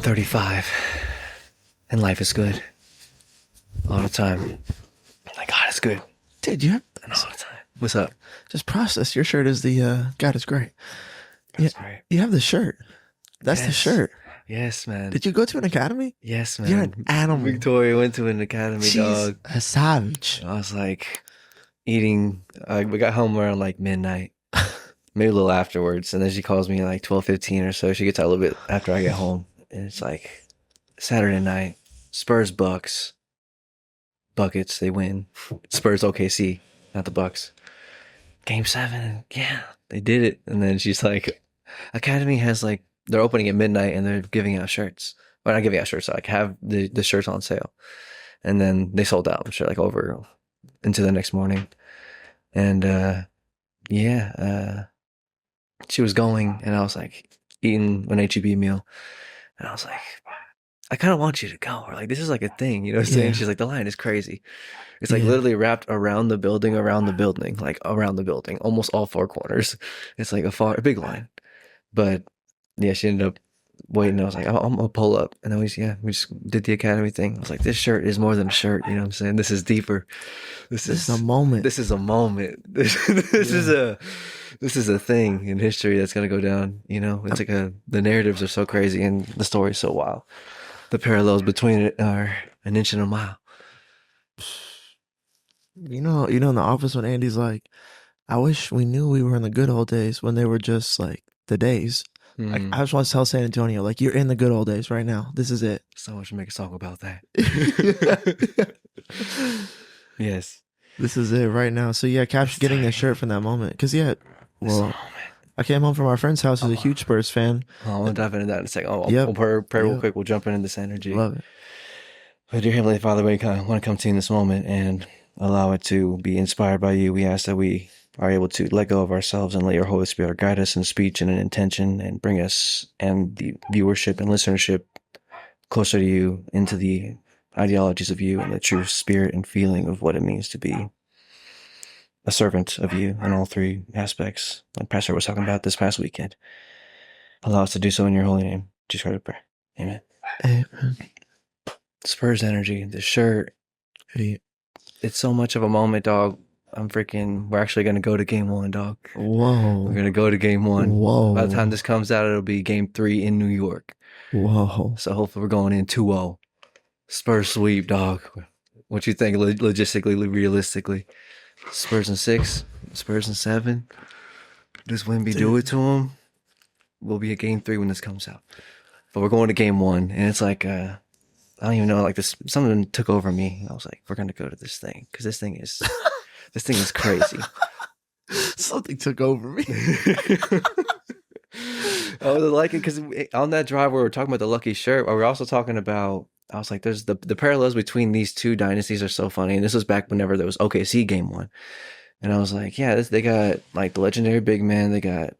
35, and life is good all the time. Like God is good, Dude, you have and all the time. What's up? just process. Your shirt is the God is great. That's Yeah, right. you have the shirt. That's the Yes. shirt. Yes, man. Did you go to an academy? Yes, man. You're an animal. Victoria went to an academy, She's dog. a savage. I was like eating. We got home around like midnight, maybe a little afterwards, and then she calls me like 12:15 or so. She gets out a little bit after I get home, and it's like Saturday night. Spurs Bucks. Buckets. They win. Spurs OKC, not the Bucks. Game 7. Yeah, they did it. And then she's like, Academy has like they're opening at midnight and they're giving out shirts. Well, not giving out shirts. Like have the shirts on sale, and then they sold out. Sure, like over into the next morning, and she was going, and I was like eating an HEB meal, and I was like, I kind of want you to go, or like this is like a thing, you know what I'm saying? Yeah. She's like, the line is crazy. It's like Yeah. literally wrapped around the building, like around the building, almost all four corners. It's like a big line, but yeah, she ended up waiting. I was like, I'm gonna pull up, and then we just did the academy thing. I was like, this shirt is more than a shirt, you know what I'm saying? This is deeper. This is a moment. This is a moment. This is a thing in history that's gonna go down. You know, it's like the narratives are so crazy and the story's so wild. The parallels between it are an inch and a mile. You know, in the office when Andy's like, I wish we knew we were in the good old days when they were just like the days. Like, I just want to tell San Antonio, like, you're in the good old days right now. This is it. Someone should make a song about that. Yes. This is it right now. So yeah, Cap's getting a shirt from that moment. Because well, I came home from our friend's house who's a huge Spurs fan. Oh, I'll dive into that in a second. Yep. We'll pray real quick. We'll jump into this energy. Love it. But dear Heavenly Father, we kind of want to come to you in this moment and allow it to be inspired by you. We ask that we are able to let go of ourselves and let your Holy Spirit guide us in speech and in intention and bring us and the viewership and listenership closer to you, into the ideologies of you and the true spirit and feeling of what it means to be a servant of you in all three aspects, like Pastor was talking about this past weekend. Allow us to do so in your holy name. Jesus Christ, we pray. Amen. Amen. Spurs energy, the shirt. Hey. It's so much of a moment, dog. We're actually going to go to game 1, dog. Whoa. We're going to go to game 1. Whoa. By the time this comes out, it'll be game 3 in New York. Whoa. So hopefully we're going in 2-0. Spurs sweep, dog. What you think logistically, realistically? Spurs in 6, Spurs in 7. Does Wemby do it to him? We'll be at game 3 when this comes out. But we're going to game 1, and it's like, I don't even know, like this, something took over me. I was like, we're going to go to this thing, because this thing is crazy. Something took over me. I was liking, because on that drive where we were talking about the lucky shirt, we were also talking about, I was like, there's the parallels between these two dynasties are so funny. And this was back whenever there was OKC game 1. And I was like, yeah, they got like the legendary big man, they got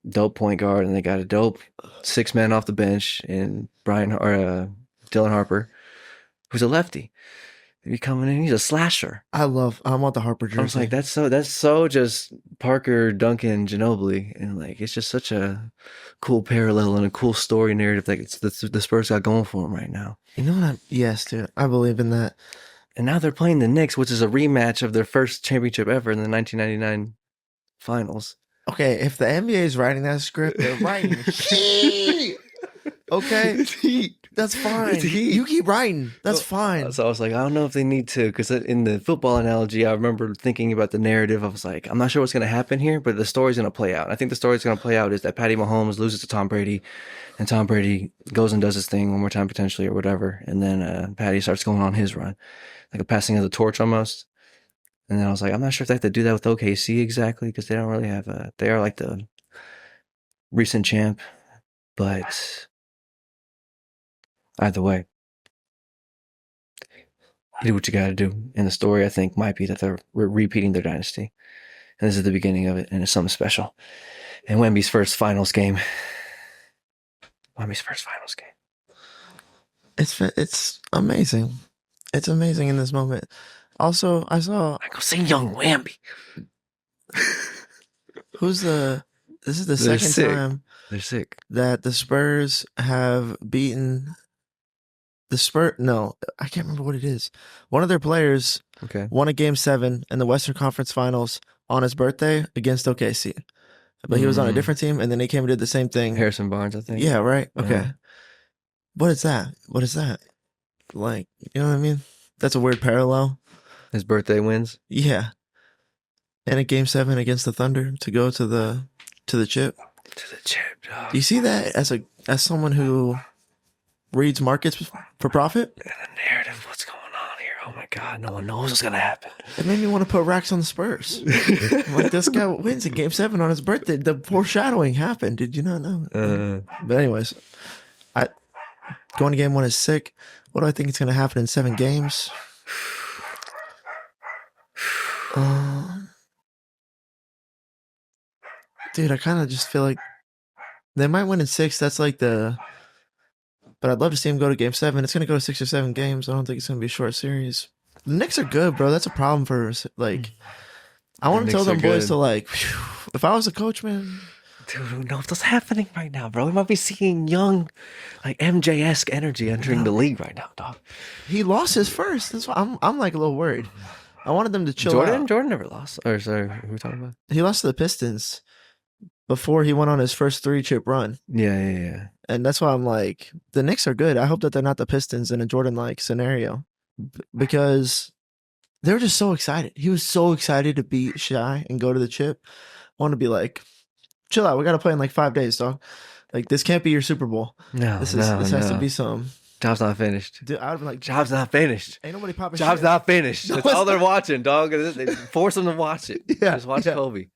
dope point guard, and they got a dope 6-man off the bench in Dylan Harper, who's a lefty. He's coming in, he's a slasher. I want the Harper jersey. I was like, that's so just Parker, Duncan, Ginobili, and like it's just such a cool parallel and a cool story narrative that the Spurs got going for them right now. You know what? Yes, dude, I believe in that. And now they're playing the Knicks, which is a rematch of their first championship ever in the 1999 finals. Okay, if the NBA is writing that script, they're writing heat. Okay, It's heat. That's fine. It's heat. You keep writing. That's fine. So I was like, I don't know if they need to, because in the football analogy, I remember thinking about the narrative. I was like, I'm not sure what's going to happen here, but the story's going to play out. I think the story's going to play out is that Patty Mahomes loses to Tom Brady, and Tom Brady goes and does his thing one more time potentially or whatever, and then Patty starts going on his run, like a passing of the torch almost. And then I was like, I'm not sure if they have to do that with OKC exactly, because they don't really have they are like the recent champ, but either way, you do what you got to do. And the story, I think, might be that they're repeating their dynasty. And this is the beginning of it, and it's something special. And Wemby's first finals game. It's amazing. It's amazing in this moment. Also, I go see young Wemby. This is the They're second sick. time. They're sick. that the Spurs have beaten the Spurs. No, I can't remember what it is. One of their players won a Game 7 in the Western Conference Finals on his birthday against OKC. But he was on a different team, and then he came and did the same thing. Harrison Barnes, I think. Yeah, right? Okay. What is that? What is that? Like, you know what I mean? That's a weird parallel. His birthday wins? Yeah. And a Game 7 against the Thunder to go to the chip. To the chip, dog. Do you see that as someone who reads markets for profit? And the narrative, what's going on here? Oh my God, no one knows what's gonna happen. It made me want to put racks on the Spurs. Like, this guy wins in Game 7 on his birthday. The foreshadowing happened. Did you not know? But anyways, going to Game 1 is sick. What do I think is going to happen in 7 games? Dude, I kind of just feel like they might win in 6. That's like but I'd love to see them go to Game 7. It's going to go to 6 or 7 games. I don't think it's going to be a short series. The Knicks are good, bro. That's a problem for, like, I want to tell them boys to, like, if I was a coach, man. Dude, who knows what's happening right now, bro? We might be seeing young, like, MJ-esque energy entering the league right now, dog. He lost his first. That's why I'm like, a little worried. I wanted them to chill out. Jordan never lost. Or, sorry, who are we talking about? He lost to the Pistons before he went on his first 3-chip run. Yeah. And that's why I'm like, the Knicks are good. I hope that they're not the Pistons in a Jordan-like scenario. Because they were just so excited. He was so excited to beat Shy and go to the chip. I want to be like, chill out. We got to play in like 5 days, dog. Like, this can't be your Super Bowl. This has to be some. Job's not finished. Dude, I would be like, job's not finished. Ain't nobody popping Job's shit. not finished. That's all they're watching, dog. They force them to watch it. Yeah, just watch Kobe.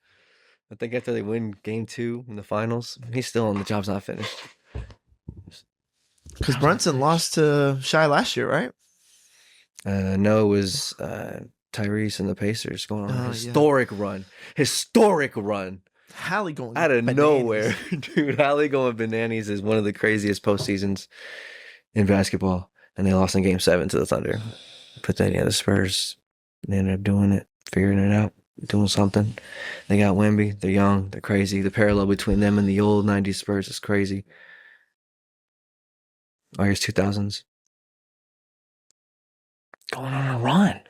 I think after they win Game 2 in the finals, he's still on the job's not finished. Because Brunson lost to Shy last year, right? No, it was Tyrese and the Pacers going on a historic run. Historic run. Hallie going out of nowhere. Dude, Hallie going bananas is one of the craziest postseasons in basketball. And they lost in Game 7 to the Thunder. But then, the Spurs, they ended up doing it, figuring it out, doing something. They got Wemby. They're young. They're crazy. The parallel between them and the old 90s Spurs is crazy. Oh, here's 2000s. Going on a run.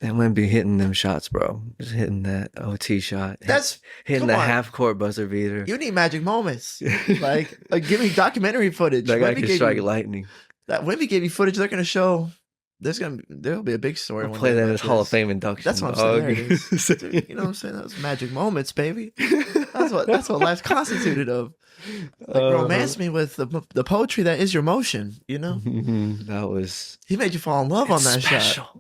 And Wemby hitting them shots, bro. Just hitting that OT shot. That's hitting the half-court buzzer beater. You need magic moments. like give me documentary footage. That guy can strike lightning. That Wemby gave you footage. They're gonna show. There'll be a big story. We'll play that as Hall of Fame induction. That's what I'm saying. Dude, you know what I'm saying? Those magic moments, baby. That's what life's constituted of. Like, romance me with the poetry that is your motion. You know. That was. He made you fall in love on that shot.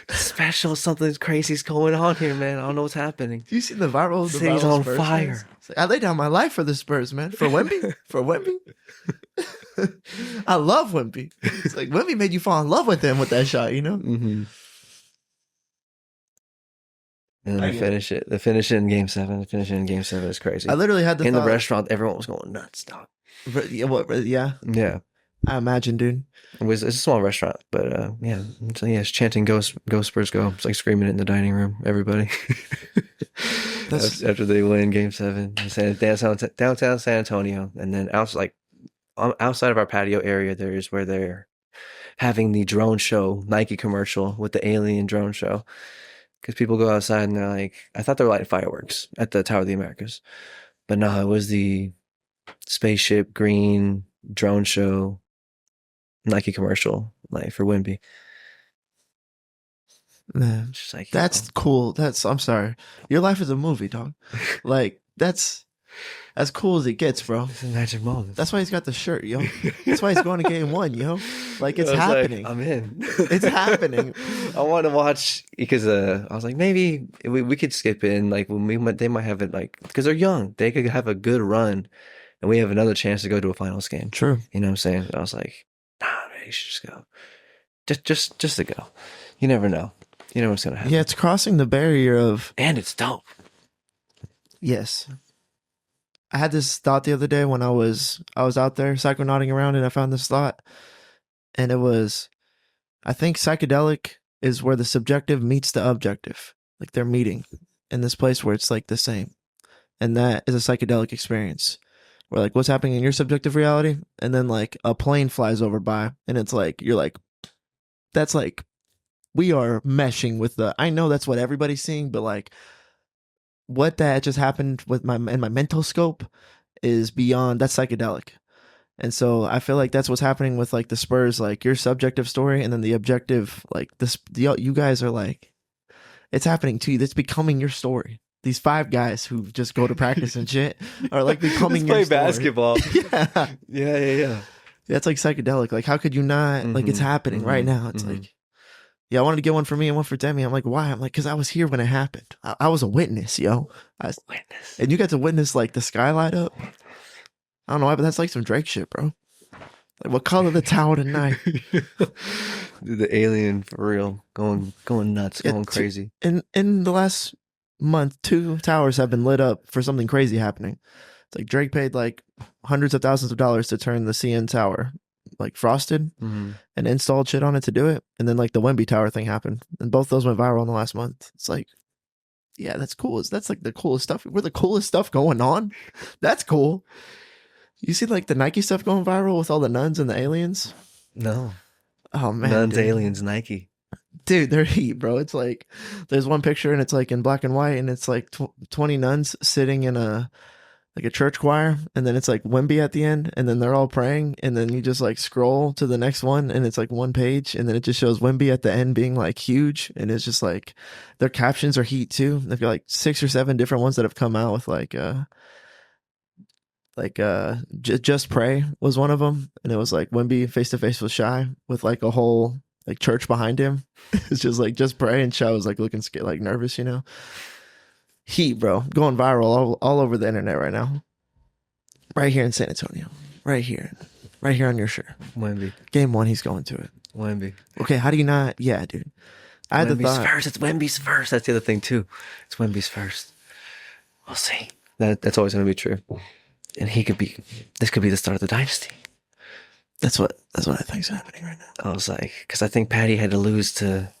Special. Something crazy's going on here, man. I don't know what's happening. You see the viral? The city's viral on Spurs fire. Like, I lay down my life for the Spurs, man. For Wemby. For Wemby. I love Wemby. It's like Wemby made you fall in love with him with that shot, you know? Mm-hmm. And then they finish it. They finish it in Game 7. The finish it in Game 7 is crazy. I literally had in the restaurant. Everyone was going nuts, dog. Yeah. I imagine, dude. It's a small restaurant, but yeah. So yeah, it's chanting "Go Spurs, go!" It's like screaming it in the dining room. Everybody. After they win Game 7, downtown San Antonio, and then outside of our patio area, there's where they're having the drone show, Nike commercial with the alien drone show. Because people go outside and they're like, I thought they were lighting fireworks at the Tower of the Americas, but no, it was the spaceship green drone show, Nike commercial, like for Wemby. Man, just like, that's cool. I'm sorry. Your life is a movie, dog. Like, that's as cool as it gets, bro. It's a magic moment. That's why he's got the shirt, yo. That's why he's going to Game 1, yo. Like, it's happening. Like, I'm in. It's happening. I want to watch because I was like, maybe we could skip in. Like, they might have it, like, because they're young. They could have a good run, and we have another chance to go to a finals game. True. You know what I'm saying? I was like, nah, man, you should just go. Just to go. You never know. You know what's going to happen. Yeah, it's crossing the barrier of... And it's dope. Yes. I had this thought the other day when I was out there psychonauting around and I found this thought. And it was, I think psychedelic is where the subjective meets the objective. Like they're meeting in this place where it's like the same. and that is a psychedelic experience. Where like what's happening in your subjective reality, and then like a plane flies over by, and it's like you're like, that's like we are meshing with the. I know that's what everybody's seeing, but like what that just happened with my in my mental scope is beyond. That's psychedelic. And so I feel like that's what's happening with like the Spurs, like your subjective story and then the objective, like this, you guys are like, it's happening to you. That's becoming your story. These 5 guys who just go to practice and shit are like becoming your play story. basketball. Yeah. Yeah. That's like psychedelic. Like, how could you not, like, it's happening right now. It's like, yeah, I wanted to get one for me and one for Demi. I'm like, why? I'm like, because I was here when it happened. I was a witness, yo. Witness. And you got to witness like the sky light up. I don't know why, but that's like some Drake shit, bro. Like, what color the tower tonight? Dude, the alien for real, going nuts, going crazy. In the last month, 2 towers have been lit up for something crazy happening. It's like Drake paid like hundreds of thousands of dollars to turn the CN tower like frosted and installed shit on it to do it, and then like the Wemby tower thing happened, and both those went viral in the last month. It's like, yeah, that's cool. That's like the coolest stuff. We're the coolest stuff going on. That's cool. You see like the Nike stuff going viral with all the nuns and the aliens? No. Oh man. Nuns, dude. aliens, Nike. Dude, they're heat, bro. It's like there's one picture and it's like in black and white, and it's like 20 nuns sitting in a church choir, and then it's like Wemby at the end, and then they're all praying, and then you just like scroll to the next one, and it's like one page, and then it just shows Wemby at the end being like huge, and it's just like their captions are heat too. They've got like 6 or 7 different ones that have come out with just pray was one of them, and it was like Wemby face to face with Shy with like a whole like church behind him. It's just like just pray, and Shy was like looking scared, like nervous, you know. Heat, bro, going viral all over the internet right now. Right here in San Antonio, right here on your shirt. Wemby. Game 1, he's going to it. Wemby. Okay, how do you not? Yeah, dude. I had the thought. First. It's Wemby's first. That's the other thing too. It's Wemby's first. We'll see. That's always going to be true. And this could be the start of the dynasty. That's what I think is happening right now. I was like, because I think Patty had to lose to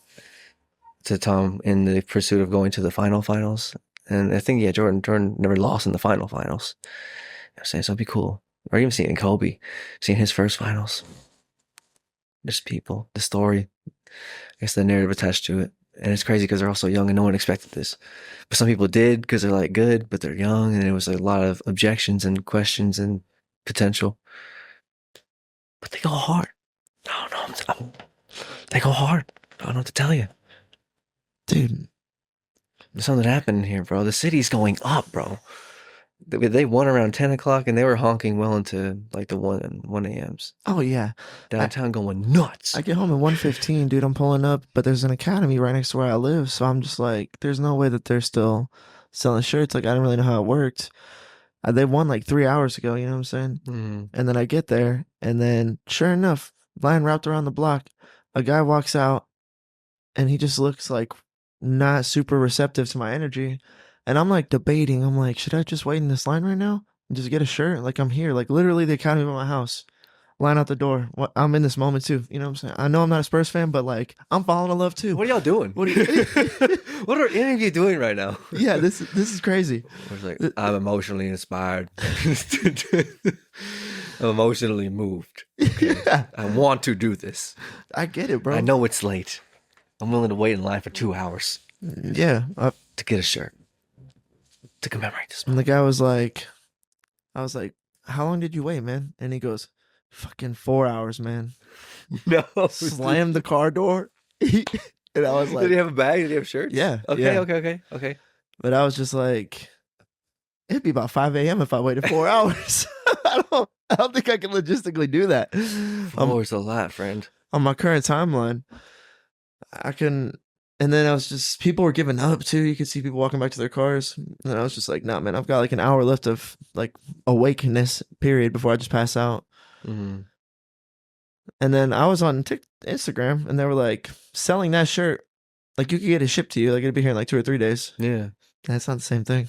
Tom in the pursuit of going to the finals. And I think, yeah, Jordan never lost in the finals. You know what I'm saying? So it'd be cool. Or even seeing Kobe, seeing his first finals. There's people, the story, I guess the narrative attached to it. And it's crazy because they're all so young and no one expected this. But some people did because they're like good, but they're young, and it was a lot of objections and questions and potential. But they go hard. They go hard. I don't know what to tell you. Dude. There's something happening here, bro. The city's going up, bro. They won around 10 o'clock, and they were honking well into like the 1 a.m.s. Oh, yeah. Downtown going nuts. I get home at 1:15, dude. I'm pulling up, but there's an academy right next to where I live. So I'm just like, there's no way that they're still selling shirts. Like, I didn't really know how it worked. They won like 3 hours ago, you know what I'm saying? And then I get there, and then sure enough, line wrapped around the block, a guy walks out, and he just looks like not super receptive to my energy. And I'm like debating. I'm like, should I just wait in this line right now and just get a shirt? Like, I'm here. Like, literally the academy of my house. Line out the door. I'm in this moment too. You know what I'm saying? I know I'm not a Spurs fan, but like, I'm falling in love too. What are y'all doing? What are any of you doing right now? Yeah, this is crazy. Like, I'm emotionally inspired. I'm emotionally moved. Okay? Yeah. I want to do this. I get it, bro. I know it's late. I'm willing to wait in line for 2 hours. Yeah. To get a shirt. To commemorate this. And the guy was like, I was like, how long did you wait, man? And he goes, fucking 4 hours, man. No. Slammed the car door. And I was like, did he have a bag? Did he have shirts? Yeah. Okay, yeah. Okay. But I was just like, it'd be about 5 a.m. if I waited 4 hours. I don't think I can logistically do that. 4 is a lot, friend. On my current timeline, I can. And then I was just, people were giving up too. You could see people walking back to their cars. And I was just like, nah, man, I've got like an hour left of like awakeness period before I just pass out. Mm-hmm. And then I was on Instagram, and they were like selling that shirt. Like, you could get it shipped to you. Like, it'd be here in like 2 or 3 daes. Yeah. That's not the same thing.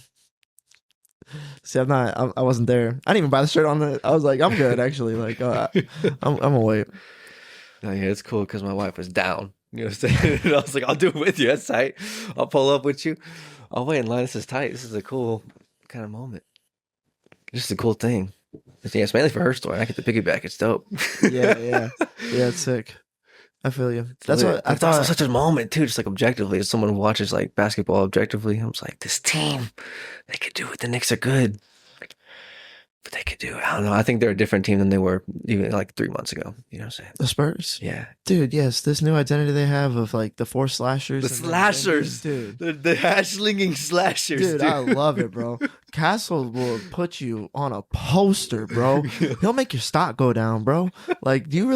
See, I wasn't there. I didn't even buy the shirt on it. I was like, I'm good, actually. Like, I'm gonna wait. No, yeah, it's cool because my wife was down. You know what I'm saying? And I was like, I'll do it with you. That's tight. I'll pull up with you. I'll wait in line. This is tight. This is a cool kind of moment. Just a cool thing. Yeah, it's mainly for her story. I get the piggyback. It's dope. Yeah. It's sick. I feel you. That's Lit. what But I it's also thought. such a moment too, just like objectively. As someone who watches like basketball objectively, I was like, this team, they could do it. The Knicks are good. But they could do it. I don't know. I think they're a different team than they were even like 3 months ago. You know what I'm saying? The Spurs. Yeah. Dude, yes, this new identity they have of like the 4 slashers. The and then slashers. Dude. The hash-slinging slashers. Dude, I love it, bro. Castle will put you on a poster, bro. He'll make your stock go down, bro. Like, you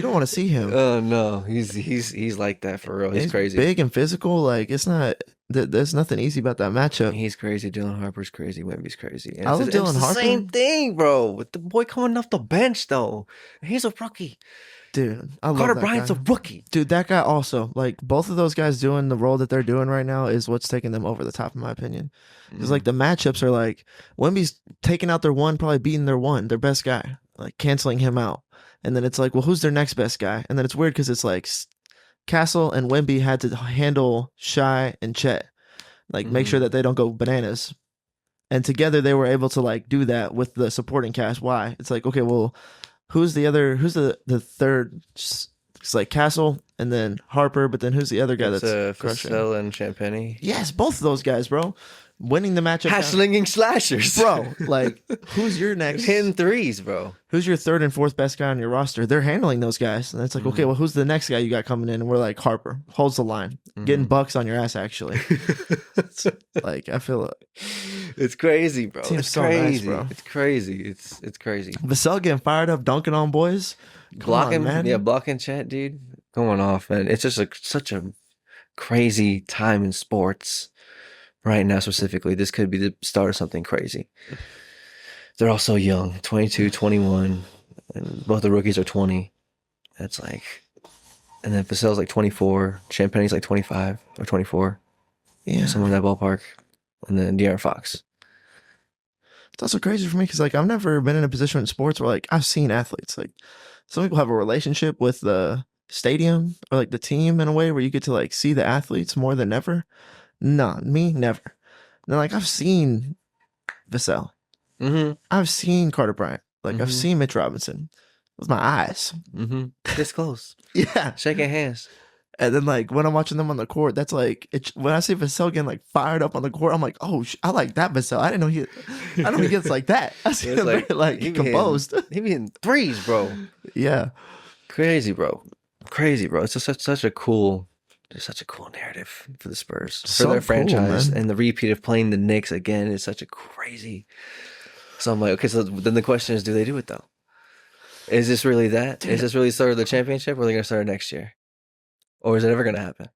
don't want to see him. Oh no, he's like that for real. He's crazy. Big and physical. Like, it's not. There's nothing easy about that matchup. He's crazy. Dylan Harper's crazy. Wemby's crazy. And I love Dylan Harper. Same thing, bro. With the boy coming off the bench, though. He's a rookie. Dude, I love Carter that Bryant's guy. a rookie. Dude, that guy also, like, both of those guys doing the role that they're doing right now is what's taking them over the top, in my opinion. Because, like, the matchups are like, Wemby's taking out their one, probably beating their best guy, like, canceling him out. And then it's like, well, who's their next best guy? And then it's weird because it's like Castle and Wemby had to handle Shai and Chet, like, make sure that they don't go bananas. And together they were able to, like, do that with the supporting cast. Why? It's like, okay, well, who's the third? It's like Castle and then Harper, but then who's the other guy that's crushing? Vassell and Champagny. Yes, both of those guys, bro. Winning the matchup. Hash-slinging slashers. Bro, like, who's your next? Hitting threes, bro. Who's your third and fourth best guy on your roster? They're handling those guys. And it's like, okay, well, who's the next guy you got coming in? And we're like, Harper holds the line. Getting bucks on your ass, actually. Like, I feel it. It's crazy, bro. Team's It's so crazy. nice, bro. It's crazy. It's crazy. Vassell getting fired up, dunking on boys. Blocking, man. yeah, blocking chat, dude. Going off, man. It's just such a crazy time in sports right now. Specifically, this could be the start of something crazy. They're all so young, 22, 21, and both the rookies are 20. That's like, and then Vassell's like 24, Champagne's like 25 or 24, Yeah. somewhere in that ballpark, and then De'Aaron Fox. It's also crazy for me because, like, I've never been in a position in sports where, like, I've seen athletes. Like, some people have a relationship with the stadium or, like, the team in a way where you get to, like, see the athletes more than ever. Nah, me, never. And, like, I've seen Vassell. Mm-hmm. I've seen Carter Bryant. Like, I've seen Mitch Robinson with my eyes. Mm-hmm. This close. Yeah. Shaking hands. And then, like, when I'm watching them on the court, that's like, when I see Vassell getting, like, fired up on the court, I'm like, oh, I like that Vassell. I didn't know he gets like that. I see him like he composed. He be hitting threes, bro. Yeah. Crazy, bro. Crazy, bro. It's just such a cool narrative for the Spurs, for So their cool, franchise, man. and the repeat of playing the Knicks again is such a crazy. So I'm like, okay, so then the question is, do they do it though? Is this really that? Dude. Is this really start of the championship, or are they gonna start it next year? Or is it ever gonna happen?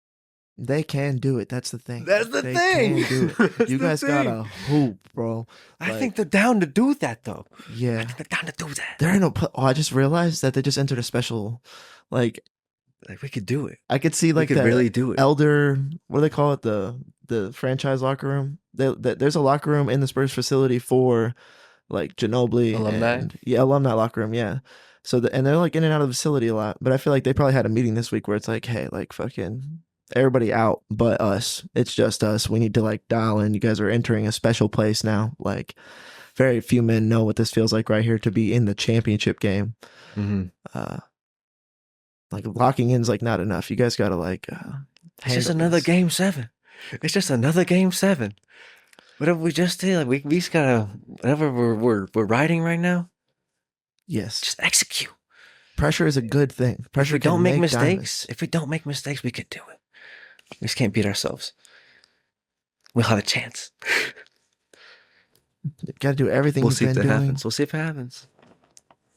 They can do it. That's the thing. That's the They thing. can do it. That's You the guys thing. got a hoop, bro. I Like, think they're down to do that though. yeah. They're down to do that. There ain't no. I just realized that they just entered a special. Like, Like we could do it. I could see We like could the really do it. elder. What do they call it? The franchise locker room. There's a locker room in the Spurs facility for like Ginobili Alumni? alumni locker room. Yeah. So and they're like in and out of the facility a lot. But I feel like they probably had a meeting this week where it's like, hey, like fucking everybody out but us. It's just us. We need to like dial in. You guys are entering a special place now. Like, very few men know what this feels like right here to be in the championship game. Mm-hmm. Like locking in's like not enough. You guys gotta like. It's just another game 7. It's just another game 7. Whatever we just did, like we just gotta whatever we're riding right now. Yes, Just execute. pressure is a good thing. Pressure. If we don't can make mistakes, diamonds. if we don't make mistakes, we could do it. We just can't beat ourselves. We'll have a chance. You gotta do everything We'll you've see if been that doing. happens. We'll see if it happens.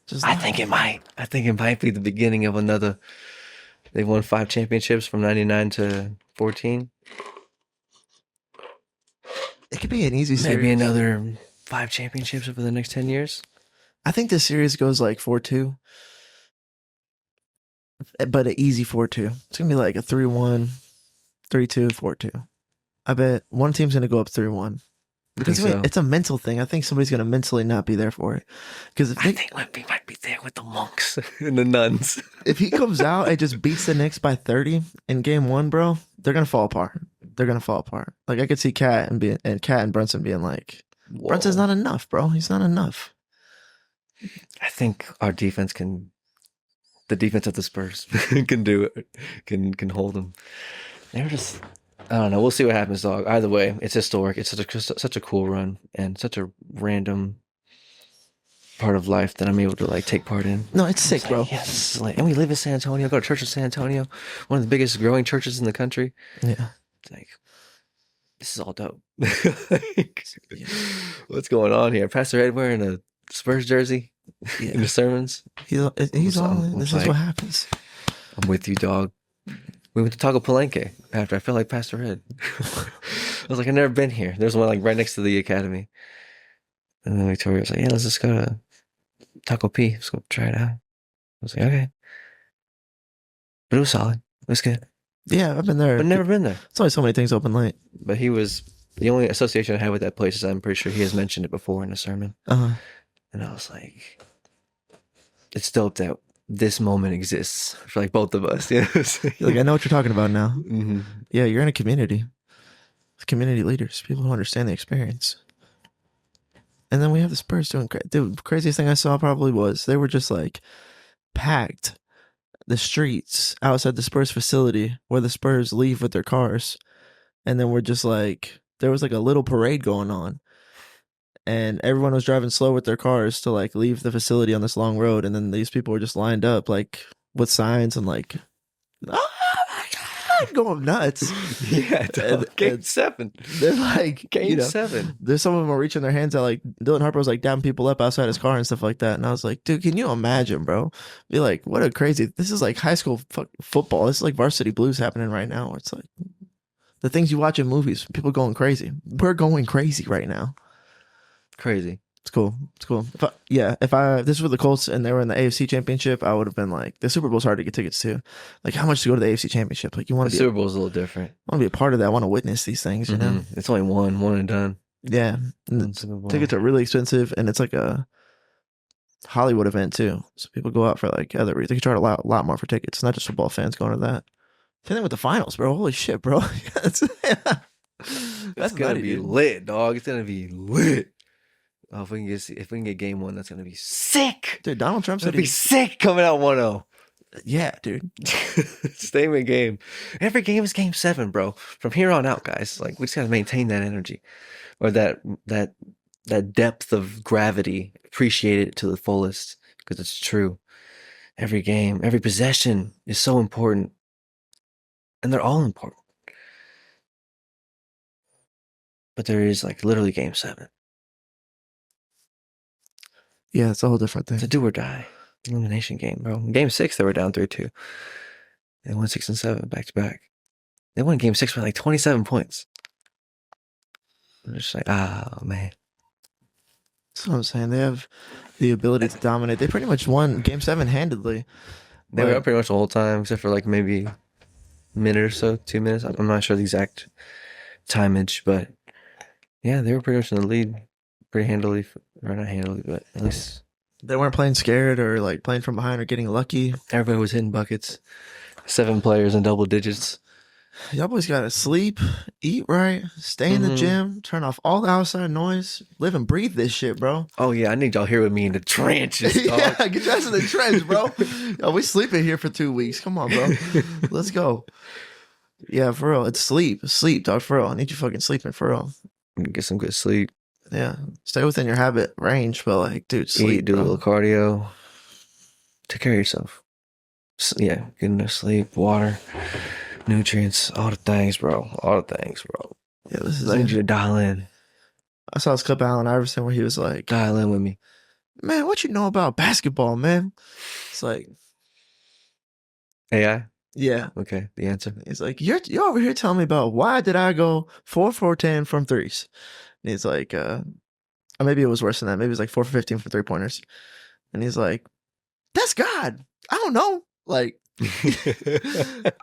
Just I think it might. I think it might be the beginning of another. They won 5 championships from 99 to 14. it could be an easy series. Maybe another 5 championships over the next 10 years. I think this series goes like 4-2, but an easy 4-2. It's gonna be like a 3-1, 3-2, 4-2. I bet one team's gonna go up 3-1. Because so. it's a mental thing. I think somebody's gonna mentally not be there for it. Because I think Wemby might be there with the monks and the nuns. if he comes out and just beats the Knicks by 30 in game 1, bro, they're gonna fall apart. They're gonna fall apart. Like I could see Cat and Brunson being like, Brunson's not enough, bro. He's not enough. I think our defense the defense of the Spurs can do it, can hold them. They're just, I don't know. We'll see what happens, dog. Either way, it's historic. It's such a cool run and such a random part of life that I'm able to like take part in. No, it's sick, bro. Yes, and we live in San Antonio. Go to church in San Antonio, one of the biggest growing churches in the country. Yeah. It's like, this is all dope. Like, what's going on here? Pastor Ed wearing a Spurs jersey in the sermons. He's all in. This is what happens. I'm with you, dog. We went to Taco Palenque after. I felt like Pastor Ed. I was like, I've never been here. There's one like right next to the academy. And then Victoria was like, yeah, let's just go to Taco P. Let's go try it out. I was like, okay. But it was solid. It was good. Yeah, I've been there. But never been there. It's only so many things open late. But he was, the only association I had with that place is I'm pretty sure he has mentioned it before in a sermon. Uh-huh. And I was like, it's dope that this moment exists for like both of us. Yeah. Like, I know what you're talking about now. Mm-hmm. Yeah, you're in a community with community leaders, people who understand the experience. And then we have the Spurs doing great. The craziest thing I saw probably was they were just like packed the streets outside the Spurs facility where the Spurs leave with their cars. And then we're just like, there was like a little parade going on. And everyone was driving slow with their cars to like leave the facility on this long road. And then these people were just lined up like with signs and like, oh my God, going nuts. Yeah, Game 7. They're like, Game 7. There's some of them are reaching their hands out. Like Dylan Harper was like dapping people up outside his car and stuff like that. And I was like, dude, can you imagine, bro? Be like, what a crazy, this is like high school football. This is like varsity blues happening right now. Where it's like the things you watch in movies, people going crazy. We're going crazy right now. Crazy. It's cool. It's cool. If this were the Colts and they were in the AFC Championship, I would have been like, the Super Bowl's hard to get tickets to. Like, how much to go to the AFC Championship? Like, you want to be Super Bowl's a little different. I want to be a part of that. I want to witness these things. You know, it's only one and done. Yeah, and tickets are really expensive, and it's like a Hollywood event too. So people go out for like other reasons. They can charge a lot more for tickets. Not just football fans going to that. Same thing with the finals, bro. Holy shit, bro. That's gonna be lit, dog. It's gonna be lit. Oh, if we can get game 1, that's gonna be sick. Dude, Donald Trump said he'd be sick coming out 1-0. Yeah, dude. Statement game. Every game is game 7, bro. From here on out, guys. Like, we just gotta maintain that energy. Or that depth of gravity. Appreciate it to the fullest. Because it's true. Every game, every possession is so important. And they're all important. But there is like literally game 7. Yeah, it's a whole different thing. It's a do or die elimination game, bro. In game 6, they were down 3-2. They won 6 and 7 back to back. They won game 6 by like 27 points. I'm just like, man. That's what I'm saying. They have the ability to dominate. They pretty much won game 7 handedly. They were up pretty much the whole time, except for like maybe a minute or so, 2 minutes. I'm not sure the exact timage, but yeah, they were pretty much in the lead pretty handily. Or not handily, but at least they weren't playing scared or like playing from behind or getting lucky. Everybody was hitting buckets. 7 players in double digits. Y'all boys gotta sleep, eat right, stay in the gym, turn off all the outside noise, live and breathe this shit, bro. Oh yeah, I need y'all here with me in the trenches, dog. Yeah, get your ass in the trench, bro. Yo, we sleeping here for 2 weeks. Come on, bro. Let's go. Yeah, for real. It's sleep, dog. For real. I need you fucking sleeping, for real. Get some good sleep. Yeah, stay within your habit range, but like, dude, sleep. Eat, do a little cardio. Take care of yourself. Yeah, get enough sleep, water, nutrients, all the things, bro. All the things, bro. Yeah, this is. I need you to dial in. I saw this clip of Allen Iverson where he was like, "Dial in with me, man. What you know about basketball, man?" It's like AI. Yeah. Okay, the answer. He's like, you're over here telling me about why did I go 4-for-10 from threes? And he's like, or maybe it was worse than that. Maybe it was like 4-for-15 for 3-pointers. And he's like, that's God. I don't know. Like,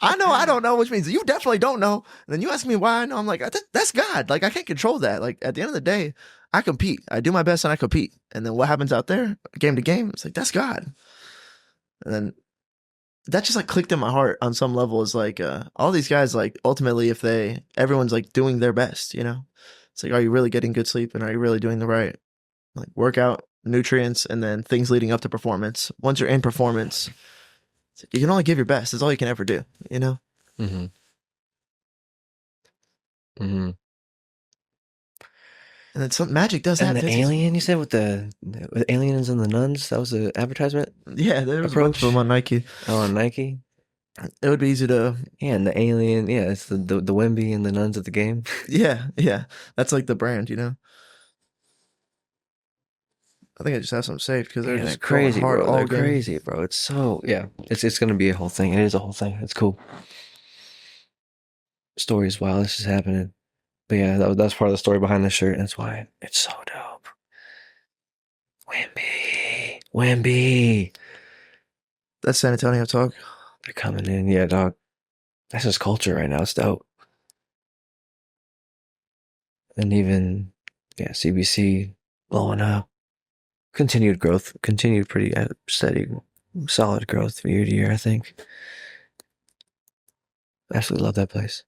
I know I don't know, which means you definitely don't know. And then you ask me why I know. I'm like, that's God. Like, I can't control that. Like, at the end of the day, I compete. I do my best and I compete. And then what happens out there, game to game, it's like, that's God. And then that just like clicked in my heart on some level. Is like all these guys, like ultimately, if everyone's like doing their best, you know, It's like, are you really getting good sleep, and are you really doing the right like workout, nutrients, and then things leading up to performance? Once you're in performance, you can only give your best. That's all you can ever do, you know. Mm-hmm. Mm-hmm. And then some magic does And happen. the alien you said with the aliens and the nuns, that was the advertisement Yeah, there was a bunch approach. of them on Nike. Oh, on Nike. It would be easy to, Yeah, and the alien. Yeah, it's the Wemby and the nuns at the game. yeah. That's like the brand, you know. I think I just have some saved because they're Yeah, they're just going crazy, hard bro. all They're game. crazy, bro. It's so yeah. It's gonna be a whole thing. It is a whole thing. It's cool. Stories while this is happening. But yeah, that's part of the story behind the shirt. That's why it's so dope. Wemby, Wemby. That's San Antonio talk. They're coming in. Yeah, dog. That's just culture right now. It's dope. And even yeah, CBC blowing up. Continued growth. Continued pretty steady, solid growth year to year. I think. Absolutely love that place.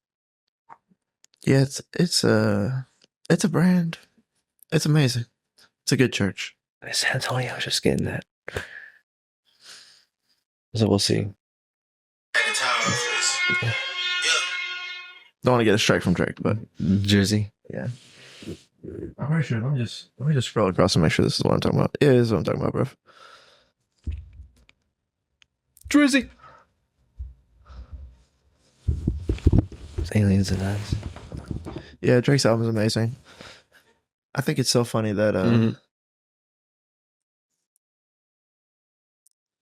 Yeah, it's a brand. It's amazing. It's a good church. San Antonio's just getting that. So we'll see. Don't want to get a strike from Drake, but Jersey. yeah. I'm pretty sure. Let me just scroll across and make sure this is what I'm talking about. Yeah, this is what I'm talking about, bro. Drizzy. Aliens and nuns. Yeah, Drake's album is amazing. I think it's so funny that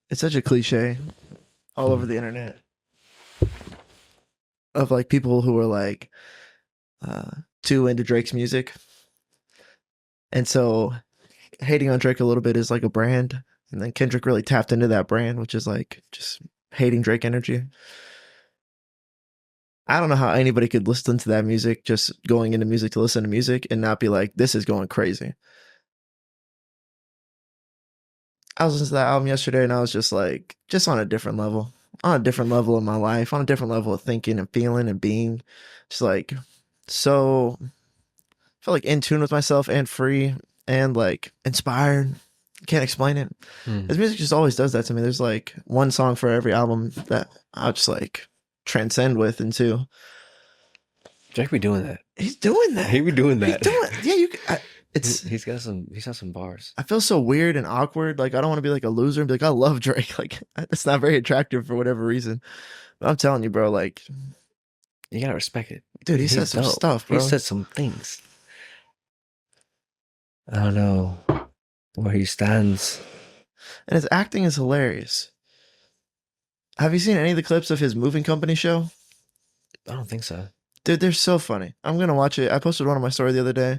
it's such a cliche all over the internet of like people who are like too into Drake's music. And so hating on Drake a little bit is like a brand. And then Kendrick really tapped into that brand, which is like just hating Drake energy. I don't know how anybody could listen to that music, just going into music to listen to music and not be like, this is going crazy. I was listening to that album yesterday and I was just like, just on a different level of my life, on a different level of thinking and feeling and being. Just like, so, I felt like in tune with myself and free and like inspired. Can't explain it. His music just always does that to me. There's like one song for every album that I'll just like transcend with into. Drake be doing that. He's doing that. He be doing that. Yeah, he's got some bars. I feel so weird and awkward. Like I don't want to be like a loser and be like, I love Drake. Like it's not very attractive for whatever reason. But I'm telling you, bro, like you gotta respect it. Dude, he said some stuff, bro. He said some things. I don't know where he stands. And his acting is hilarious. Have you seen any of the clips of his moving company show? I don't think so. Dude, they're so funny. I'm gonna watch it. I posted one on my story the other day.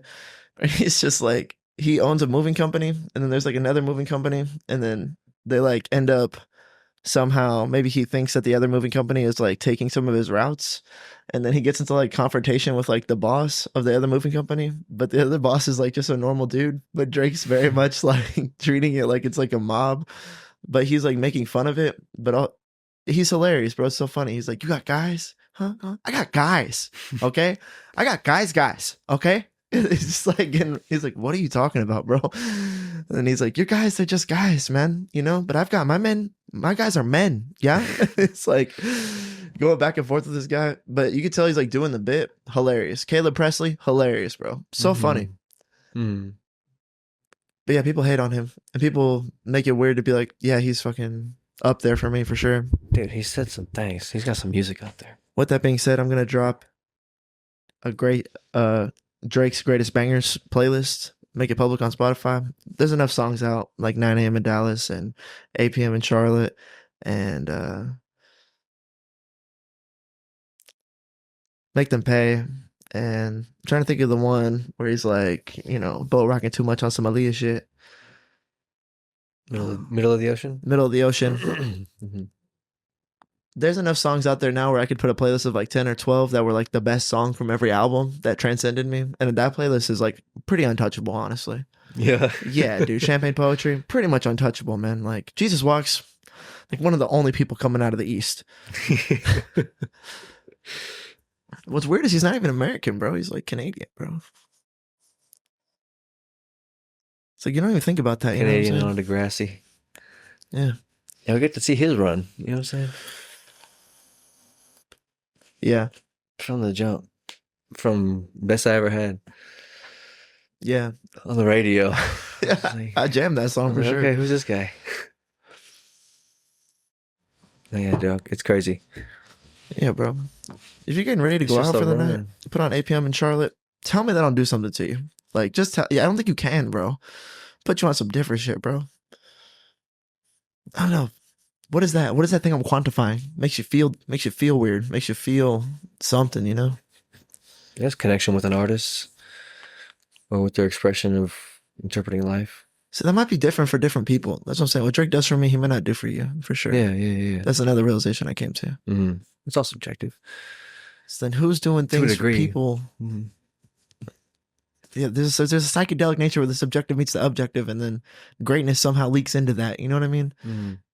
He's just like he owns a moving company, and then there's like another moving company, and then they like end up somehow. Maybe he thinks that the other moving company is like taking some of his routes, and then he gets into like confrontation with like the boss of the other moving company. But the other boss is like just a normal dude. But Drake's very much like treating it like it's like a mob. But he's like making fun of it. But he's hilarious, bro. It's so funny. He's like, "You got guys? Huh? I got guys. Okay, I got guys. Okay." It's just like, and he's like, "What are you talking about, bro?" And he's like, "Your guys are just guys, man. You know, but I've got my men. My guys are men. Yeah." It's like going back and forth with this guy, but you could tell he's like doing the bit. Hilarious. Caleb Presley, hilarious, bro. So funny. But yeah, people hate on him, and people make it weird to be like, "Yeah, he's fucking up there for me for sure." Dude, he said some things. He's got some music out there. With that being said, I'm gonna drop a great Drake's Greatest Bangers playlist. Make it public on Spotify. There's enough songs out, like 9 a.m. in Dallas and 8 p.m. in Charlotte, and Make Them Pay. And I'm trying to think of the one where he's like, you know, boat rocking too much on some Aaliyah shit. Middle of the ocean? Middle of the ocean. There's enough songs out there now where I could put a playlist of like 10 or 12 that were like the best song from every album that transcended me. And that playlist is like pretty untouchable, honestly. Yeah. Yeah, dude. Champagne Poetry, pretty much untouchable, man. Like Jesus Walks, like one of the only people coming out of the East. What's weird is he's not even American, bro. He's like Canadian, bro. It's like you don't even think about that. You know what I'm Canadian saying? on Degrassi. Yeah. Yeah, we get to see his run. You know what I'm saying? Yeah. From the jump. From best I ever had Yeah. on the radio. Yeah. Like, I jammed that I song was for like, sure. okay, who's this guy? Yeah, dog. It's crazy. Yeah, bro. If you're getting ready to It's go just out a for the night, run. put on 8 p.m. in Charlotte. Tell me that I'll do something to you. Like, just tell. Yeah, I don't think you can, bro. Put you on some different shit, bro. I don't know. What is that? What is that thing I'm quantifying? Makes you feel weird. Makes you feel something, you know? There's connection with an artist or with their expression of interpreting life. So that might be different for different people. That's what I'm saying. What Drake does for me, he might not do for you, for sure. Yeah. That's another realization I came to. It's all subjective. So then who's doing To a things for degree. people? Yeah, there's a psychedelic nature where the subjective meets the objective, and then greatness somehow leaks into that. You know what I mean?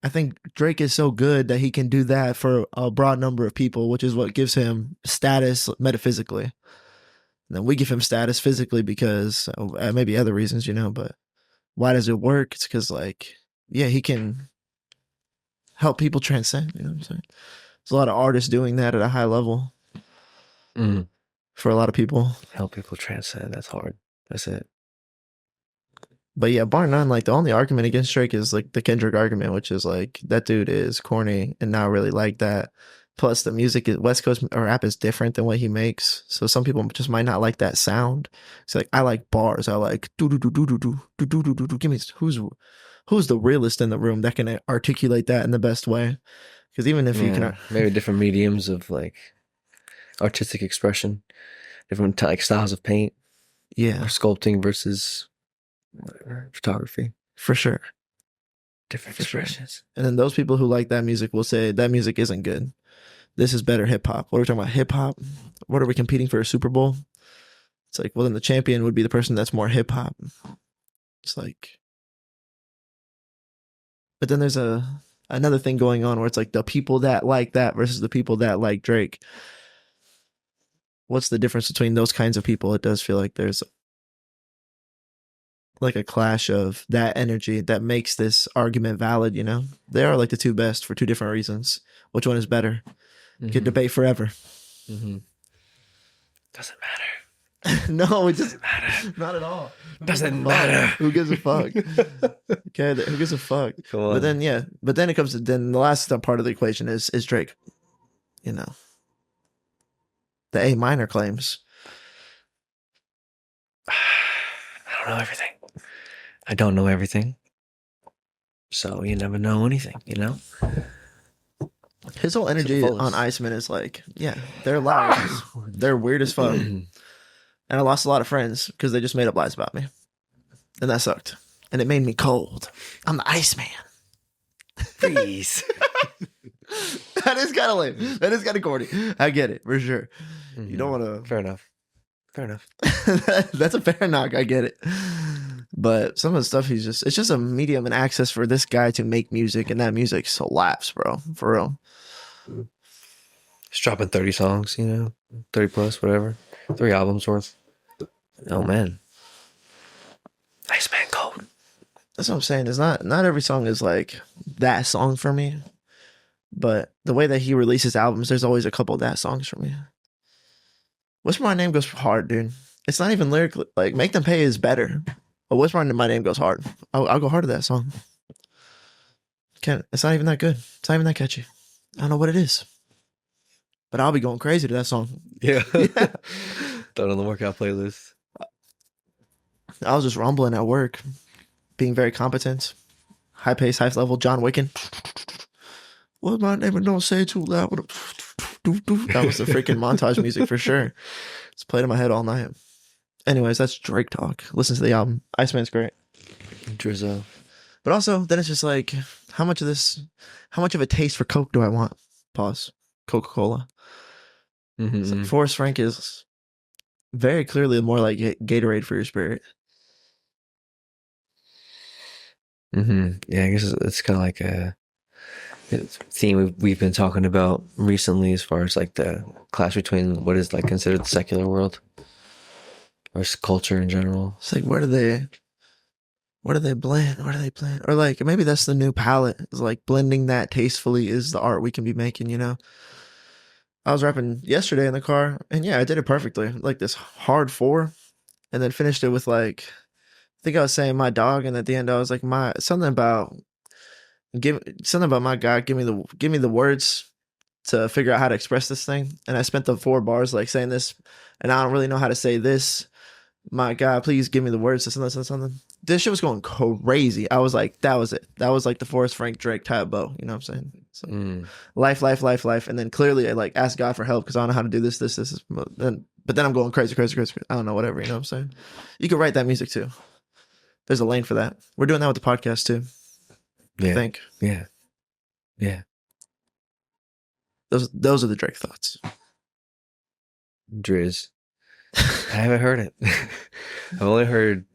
I think Drake is so good that he can do that for a broad number of people, which is what gives him status metaphysically. And then we give him status physically because maybe other reasons, you know, but why does it work? It's because, like, yeah, he can help people transcend. You know what I'm saying? There's a lot of artists doing that at a high level for a lot of people. Help people transcend. That's hard. That's it. But yeah, bar none, like the only argument against Drake is like the Kendrick argument, which is like that dude is corny and not really like that. Plus, the music is West Coast or rap is different than what he makes, so some people just might not like that sound. It's like I like bars. I like do do do do do do do do do do do. Give me who's the realest in the room that can articulate that in the best way? Because even if you can, maybe different mediums of like artistic expression, different like styles of paint, yeah, or sculpting versus whatever, photography, for sure, different for sure. expressions. And then those people who like that music will say that music isn't good. This is better hip hop. What are we talking about? Hip hop? What are we competing for a Super Bowl? It's like, well, then the champion would be the person that's more hip hop. It's like, but then there's another thing going on where it's like the people that like that versus the people that like Drake. What's the difference between those kinds of people? It does feel like there's like a clash of that energy that makes this argument valid, you know? They are like the two best for two different reasons. Which one is better? Could debate forever. Doesn't matter. No, it just Doesn't matter. not at all. Doesn't matter. Who gives a fuck? Okay, who gives a fuck? Come on. But then it comes to then the last part of the equation is Drake. You know, the A minor claims. I don't know everything. I don't know everything. So you never know anything, you know? His whole energy on Iceman is like, yeah, they're liars. They're weird as fuck. And I lost a lot of friends because they just made up lies about me. And that sucked. And it made me cold. I'm the Iceman. Freeze. That is kind of lame. That is kind of corny. I get it, for sure. You don't want to... Fair enough. That's a fair knock. I get it. But some of the stuff it's just a medium and access for this guy to make music, and that music slaps, bro. For real. He's dropping 30 songs, you know, 30 plus, whatever. 3 albums worth. Oh, man. Nice man, cold. That's what I'm saying. It's not every song is like that song for me. But the way that he releases albums, there's always a couple of that songs for me. Whisper My Name goes hard, dude. It's not even lyrically, like, Make Them Pay is better. But Whisper My Name goes hard. I'll go hard to that song. It's not even that good. It's not even that catchy. I don't know what it is. But I'll be going crazy to that song. Yeah. Throw it on the workout playlist. I was just rumbling at work, being very competent, high pace, high level, John Wicken. What's my name? And don't say it too loud. That was the freaking montage music for sure. It's played in my head all night. Anyways, that's Drake talk. Listen to the album. Iceman's great. Drizzo. But also, then it's just like, how much of a taste for Coke do I want? Pause. Coca-Cola. It's like Forrest Frank is very clearly more like Gatorade for your spirit. Yeah, I guess it's kind of like a theme we've been talking about recently, as far as like the clash between what is like considered the secular world or culture in general. It's like, where do What do they blend? What do they blend? Or like maybe that's the new palette. It's like blending that tastefully is the art we can be making, you know? I was rapping yesterday in the car, and yeah, I did it perfectly. Like this hard four, and then finished it with like I think I was saying my dog, and at the end I was like my something about my God, give me the words to figure out how to express this thing. And I spent the 4 bars like saying this, and I don't really know how to say this. My God, please give me the words to something. This shit was going crazy. I was like, that was it. That was like the Forrest Frank Drake type bow. You know what I'm saying? So, life, life, life, life. And then clearly I like asked God for help because I don't know how to do this. But then I'm going crazy. I don't know, whatever. You know what I'm saying? You can write that music too. There's a lane for that. We're doing that with the podcast too. Yeah. I think. Yeah. Yeah. Those are the Drake thoughts. Driz. I haven't heard it. I've only heard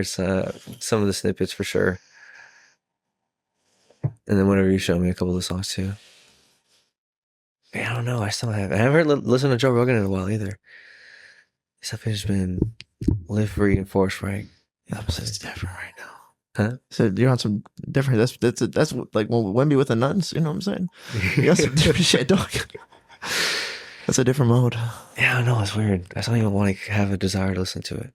some of the snippets for sure. And then whenever you show me a couple of the songs too. Yeah, I don't know. I haven't listened to Joe Rogan in a while either. Stuff has been Live Free and Force Frank. It's different right now. Huh? So you're on some different. That's like Wemby with the nuns. You know what I'm saying? You got some different shit, dog. That's a different mode. Yeah, I know, it's weird. I don't even want to have a desire to listen to it.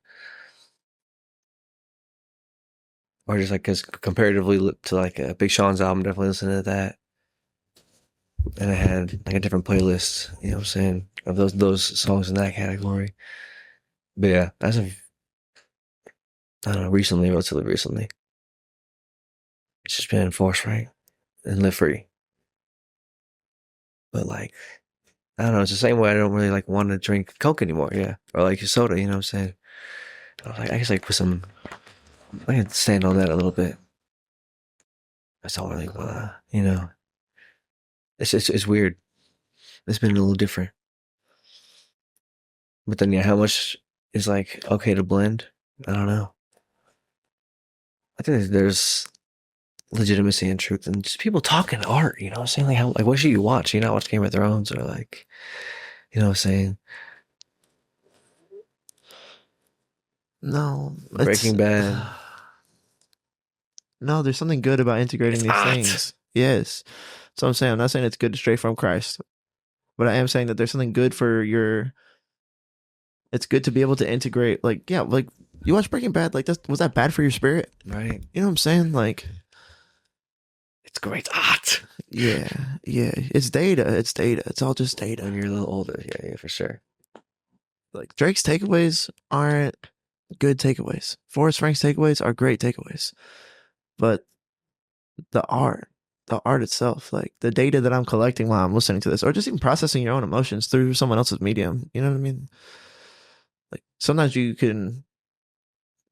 Or just like, because comparatively to like a Big Sean's album, definitely listening to that. And I had like a different playlist, you know what I'm saying, of those songs in that category. But yeah, as of, I don't know, relatively recently, it's just been Force Frank and Live Free. But like, I don't know, it's the same way I don't really like want to drink Coke anymore, yeah. Or like soda, you know what I'm saying? I was like, I guess like I can stand on that a little bit. That's all really, you know. It's weird. It's been a little different. But then yeah, how much is like okay to blend? I don't know. I think there's legitimacy and truth and just people talking art, you know what I'm saying? Like what should you watch? You not watch Game of Thrones or like, you know what I'm saying? No. Breaking Bad. No, there's something good about integrating these things. Yes. So I'm saying, I'm not saying it's good to stray from Christ, but I am saying that there's something good for it's good to be able to integrate, like, yeah, like you watch Breaking Bad, like was that bad for your spirit? Right. You know what I'm saying? Like, it's great art. Yeah. It's data. It's all just data. When you're a little older, yeah, for sure. Like Drake's takeaways aren't good takeaways. Forrest Frank's takeaways are great takeaways. But the art itself, like the data that I'm collecting while I'm listening to this, or just even processing your own emotions through someone else's medium, you know what I mean? Like sometimes you can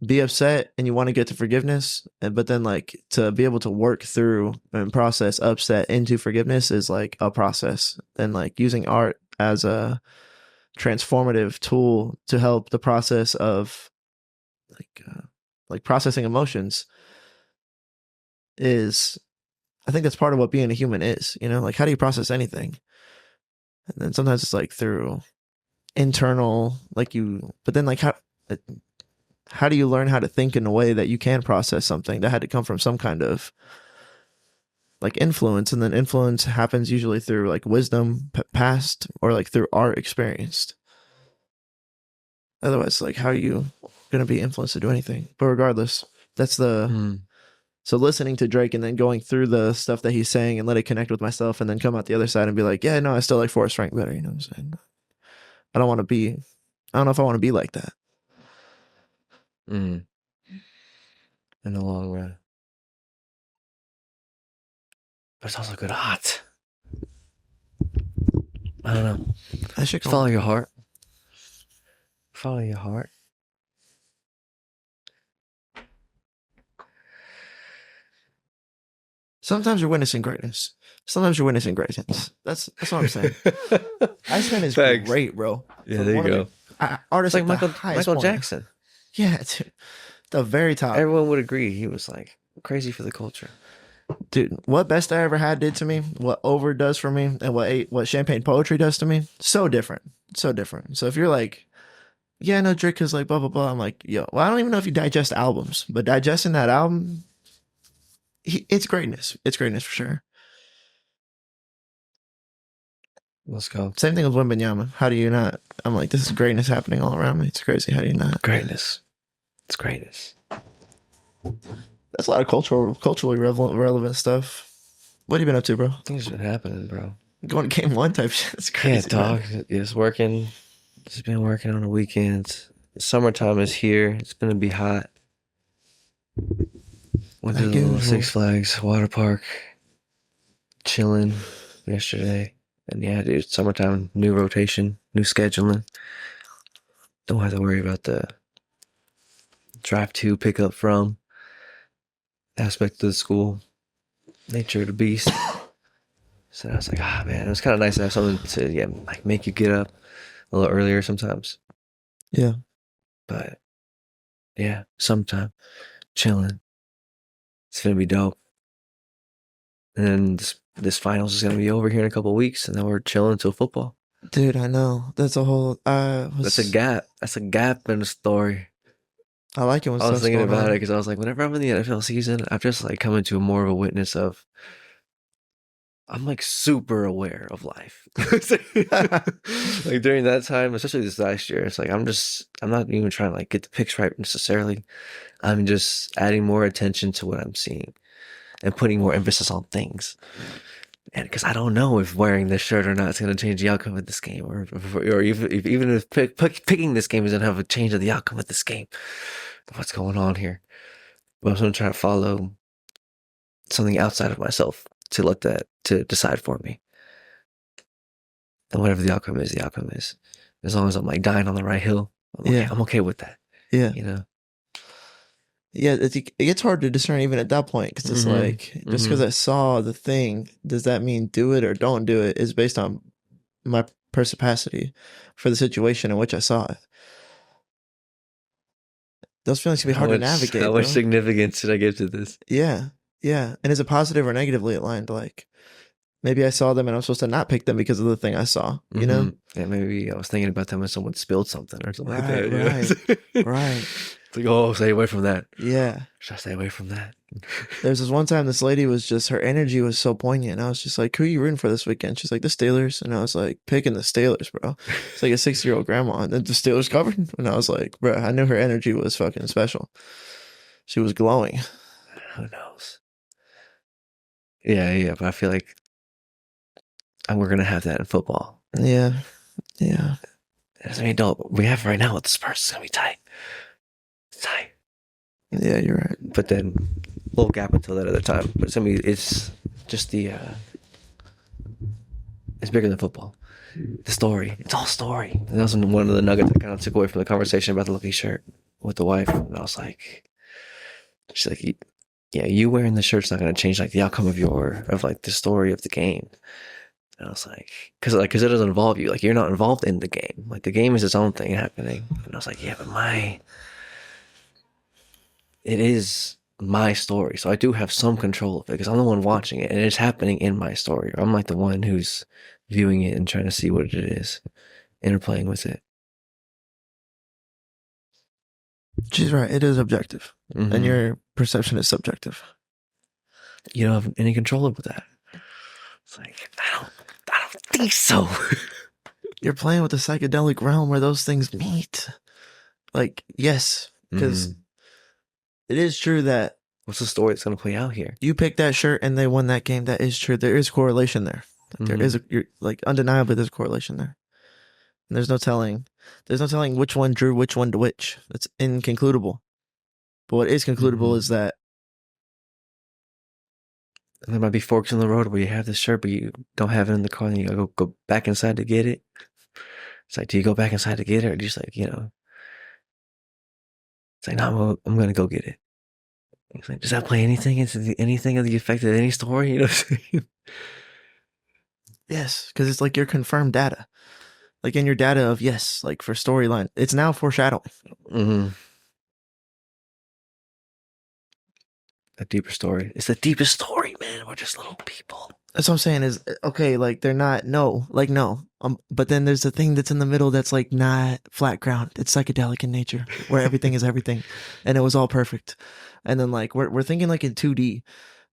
be upset and you want to get to forgiveness, but then like to be able to work through and process upset into forgiveness is like a process. And like using art as a transformative tool to help the process of like processing emotions is, I think that's part of what being a human is, you know, like how do you process anything? And then sometimes it's like through internal, but then like how do you learn how to think in a way that you can process something that had to come from some kind of like influence? And then influence happens usually through like wisdom past or like through art experienced. Otherwise, like how are you going to be influenced to do anything? But regardless, that's so listening to Drake and then going through the stuff that he's saying and let it connect with myself and then come out the other side and be like, yeah, no, I still like Forrest Frank better. You know what I'm saying? I don't know if I want to be like that. In the long run. But it's also good art. I don't know. I should follow your heart. Follow your heart. Sometimes you're witnessing greatness. Sometimes you're witnessing greatness. That's what I'm saying. Iceman is great, bro. Yeah, there you go. Artists like Michael Jackson. Yeah, dude. The very top. Everyone would agree he was like crazy for the culture. Dude, what Best I Ever Had did to me, what Over does for me, and what Champagne Poetry does to me, so different. So different. So if you're like, yeah, no, Drake is like blah blah blah. I'm like, yo, well, I don't even know if you digest albums, but digesting that album, it's greatness. It's greatness for sure. Let's go. Same thing with Wembanyama. How do you not? I'm like, this is greatness happening all around me. It's crazy. How do you not? Greatness. It's greatness. That's a lot of culturally relevant stuff. What have you been up to, bro? Things been happening, bro. Going to game one type shit. It's Yeah, crazy. dog. It's working. Just been working on the weekends. Summertime is here. It's gonna be hot. Went to Like the little usual. Six Flags water park, chilling yesterday. And yeah, dude, summertime, new rotation, new scheduling. Don't have to worry about the drive to, pick up from aspect of the school, nature of the beast. So I was like, ah, man, it was kind of nice to have something to, yeah, like make you get up a little earlier sometimes. Yeah. But yeah, sometime chilling. It's gonna be dope. And then this finals is gonna be over here in a couple of weeks, and then we're chilling until football. Dude, I know. That's a whole. That's a gap. That's a gap in the story. I like it when I was stuff's thinking going about it on. because I was like, whenever I'm in the NFL season, I've just like come into more of a witness of. I'm like super aware of life. Like during that time, especially this last year, it's like I'm not even trying to like get the picks right necessarily. I'm just adding more attention to what I'm seeing and putting more emphasis on things. And because I don't know if wearing this shirt or not is going to change the outcome of this game, or even if picking this game is going to have a change of the outcome of this game. What's going on here? But I'm going to try to follow something outside of myself to let that to decide for me. And whatever the outcome is, the outcome is. As long as I'm like dying on the right hill, I'm okay with that. Yeah. You know. Yeah, it gets hard to discern even at that point because it's Mhm. like just because I saw the thing, does that mean do it or don't do it? Is based on my perspicacity for the situation in which I saw it. Those feelings can be hard to navigate, How bro. much significance should I give to this? Yeah, yeah. And is it positive or negatively aligned? Like maybe I saw them and I'm supposed to not pick them because of the thing I saw. You know? Yeah, maybe I was thinking about them when someone spilled something or something like that. Right, right. It's like, oh, stay away from that. Yeah. Should I stay away from that? There's this one time this lady was just, her energy was so poignant. I was just like, who are you rooting for this weekend? She's like, the Steelers. And I was like, picking the Steelers, bro. It's like a 60-year-old grandma. And then the Steelers covered. And I was like, bro, I knew her energy was fucking special. She was glowing. Who knows? Yeah, but I feel like we're gonna have that in football. Yeah. Yeah. I mean, we have right now with the Spurs. It's gonna be tight. It's tight. Yeah, you're right. But then a little gap until that other time. But it's just the it's bigger than football. The story. It's all story. And that was one of the nuggets I kind of took away from the conversation about the lucky shirt with the wife. And I was like, she's like, yeah, you wearing the shirt's not gonna change like the outcome of like the story of the game. And I was like, because it doesn't involve you. Like you're not involved in the game. Like the game is its own thing happening. And I was like, yeah, but it is my story. So I do have some control of it because I'm the one watching it and it's happening in my story. I'm like the one who's viewing it and trying to see what it is, interplaying with it. She's right. It is objective. Mm-hmm. And your perception is subjective. You don't have any control over that. It's like, I don't think so. You're playing with the psychedelic realm where those things meet. Like, yes, because it is true that what's the story that's going to play out here? You picked that shirt and they won that game. That is true. There is correlation there. There is undeniably there's correlation there. And there's no telling which one drew which one to which. That's inconcludable. But what is concludable is that there might be forks in the road where you have this shirt but you don't have it in the car and you gotta go back inside to get it. It's like, do you go back inside to get it or do you just like, it's like, no, I'm gonna go get it. It's like, does that play anything into anything of the effect of any story? You know what I'm saying? Yes, because it's like your confirmed data. Like in your data of yes, like for storyline, it's now foreshadowing. A deeper story. It's the deepest story, man. We're just little people. That's what I'm saying is okay. Like they're not no. But then there's the thing that's in the middle that's like not flat ground. It's psychedelic in nature, where everything is everything, and it was all perfect. And then like we're thinking like in 2D,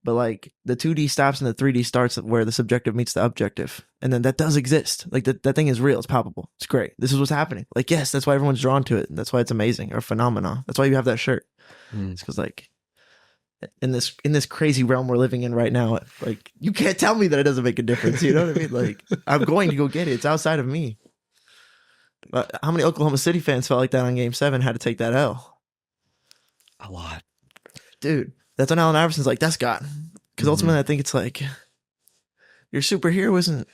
but like the 2D stops and the 3D starts where the subjective meets the objective, and then that does exist. Like that thing is real. It's palpable. It's great. This is what's happening. Like yes, that's why everyone's drawn to it. That's why it's amazing or phenomenon. That's why you have that shirt. It's because like in this crazy realm we're living in right now, like you can't tell me that it doesn't make a difference. You know what I mean? Like I'm going to go get it. It's outside of me. But how many Oklahoma City fans felt like that on Game 7 had to take that L? A lot. Dude, that's when Allen Iverson's like, that's God. Because ultimately I think it's like your superhero isn't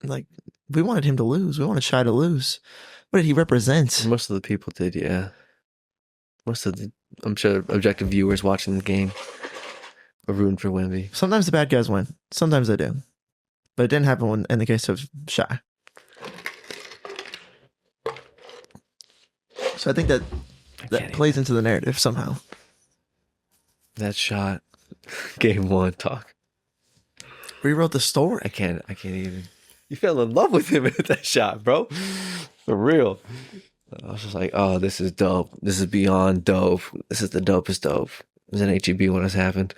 like we wanted him to lose. We wanted Shai to lose. What did he represent? Most of the people did, yeah. Most of the, I'm sure, objective viewers watching the game are rooting for Wemby. Sometimes the bad guys win. Sometimes they do. But it didn't happen in the case of Shai. So I think that plays into the narrative somehow. That shot, game 1 talk. Rewrote the story. I can't even. You fell in love with him at that shot, bro. For real. I was just like, oh, this is dope. This is beyond dope. This is the dopest dope. It was an HEB when this happened.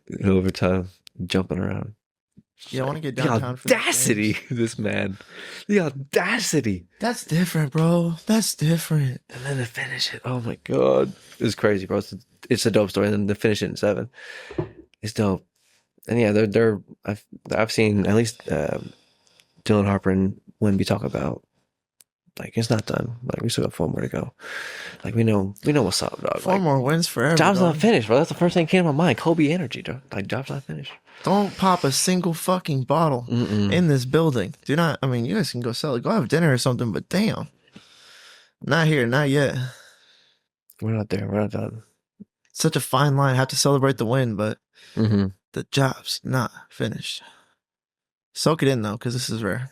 In overtime, jumping around. Yeah, I want to get downtown. The audacity, this man. The audacity. That's different, bro. That's different. And then to finish it, oh my god, it's crazy, bro. It's a dope story. And then to finish it in 7, it's dope. And yeah, they're. I've seen at least Dylan Harper and Wemby talk about. Like it's not done. Like we still got 4 more to go. Like we know what's up, dog. 4 more wins forever. Job's dog. not finished, bro. That's the first thing that came to my mind. Kobe energy, dog. Like job's not finished. Don't pop a single fucking bottle in this building. Do not. I mean, you guys can go sell it. Go have dinner or something. But damn, not here, not yet. We're not there. We're not done. Such a fine line. Have to celebrate the win, but the job's not finished. Soak it in though, because this is rare.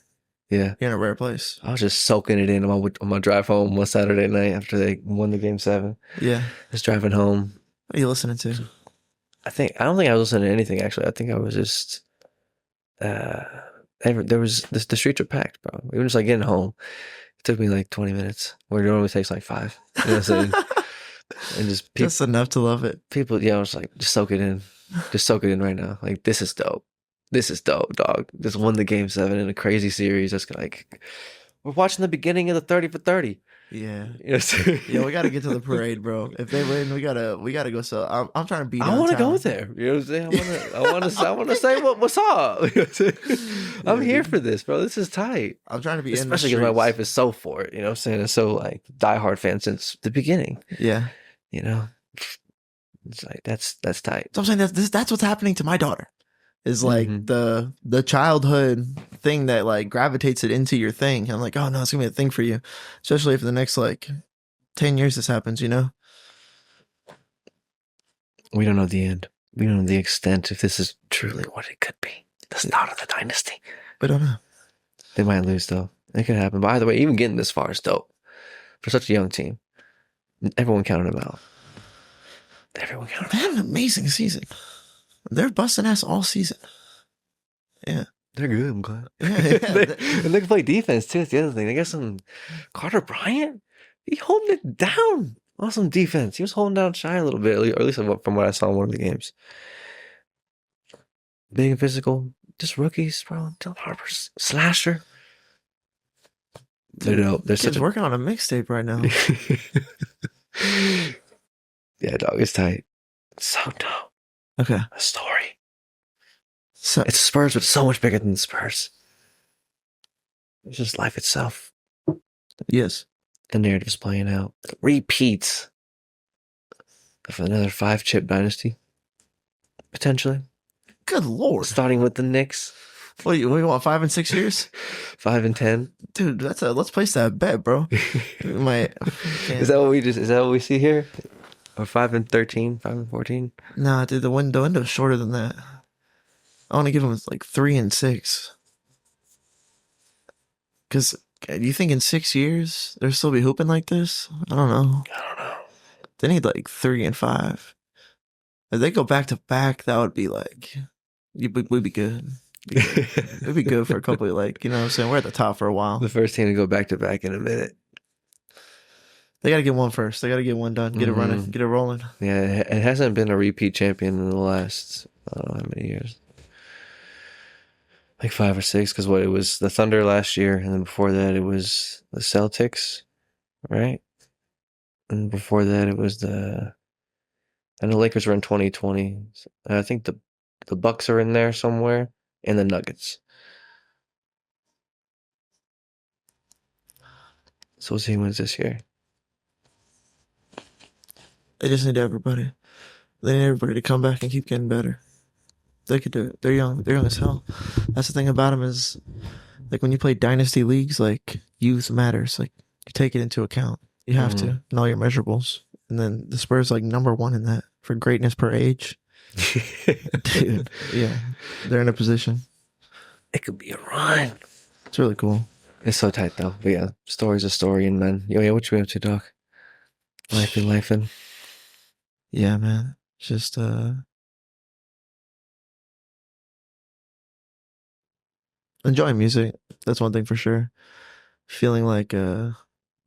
Yeah, you're in a rare place. I was just soaking it in on my drive home one Saturday night after they won the game 7. Yeah, just driving home. What are you listening to? I don't think I was listening to anything actually. I think I was just there was the streets were packed, bro. Even just like getting home, it took me like 20 minutes, where it normally takes like 5. You know what I'm saying? And just people, just enough to love it. People, yeah, I was like, just soak it in, just soak it in right now. Like this is dope. This is dope, dog. Just won the game 7 in a crazy series. That's like we're watching the beginning of the 30 for 30. Yeah, yes. Yeah, we got to get to the parade, bro. If they win, we gotta go sell. I'm trying to be. I want to go there. You know what I'm saying? I want to say what's up. I'm here for this, bro. This is tight. I'm trying to be, especially because my wife is so for it. You know what I'm saying? And so like diehard fan since the beginning. Yeah, you know, it's like that's tight. So I'm saying that's what's happening to my daughter. Is like the childhood thing that like gravitates it into your thing. I'm like, oh no, it's gonna be a thing for you, especially if the next like 10 years this happens. You know, we don't know the end. We don't know the extent if this is truly what it could be. The start of the dynasty. We don't know. They might lose though. It could happen. By the way, even getting this far is dope for such a young team. Everyone counted them out. Everyone counted them out. They had an amazing season. They're busting ass all season. Yeah. They're good, I'm glad. Yeah. And they can play defense too. That's the other thing. They got some Carter Bryant. He holding it down on some defense. He was holding down Shai a little bit, or at least from what I saw in one of the games. Big and physical. Just rookies, bro. Dylan Harper's slasher. They're dope. They're such working on a mixtape right now. Yeah, dog. It's tight. It's so dope. Okay. A story. So it's Spurs, but so much bigger than the Spurs. It's just life itself. Yes. The narrative's playing out. Repeats of another 5-chip dynasty. Potentially. Good lord. Starting with the Knicks. What do you want, 5 and 6 years? 5 and 10. Dude, let's place that bet, bro. Is that what we see here? Or 5 and 13, 5 and 14? Nah, dude, the window's shorter than that. I want to give them like 3 and 6. Because do you think in 6 years they'll still be hooping like this? I don't know. They need like 3 and 5. If they go back to back, that would be like We'd be good. It'd be good for a couple of, like, you know what I'm saying? We're at the top for a while. The first team to go back to back in a minute. They got to get one first. They got to get one done. Get it running. Get it rolling. Yeah, it hasn't been a repeat champion in the last, I don't know how many years. Like 5 or 6, because it was the Thunder last year, and then before that it was the Celtics, right? And before that it was and the Lakers were in 2020. I think the Bucks are in there somewhere, and the Nuggets. So we'll see who wins this year. They just need everybody. They need everybody to come back and keep getting better. They could do it. They're young. They're young as hell. That's the thing about them is, like, when you play dynasty leagues, like, youth matters. Like, you take it into account. You have to, and all your measurables. And then the Spurs, like, #1 in that for greatness per age. Dude, yeah. They're in a position. It could be a run. It's really cool. It's so tight, though. But yeah, story's a story, and man. Yo, yeah, what you up to, Doc? Life and. Yeah, man. Just, enjoying music. That's one thing for sure. Feeling like the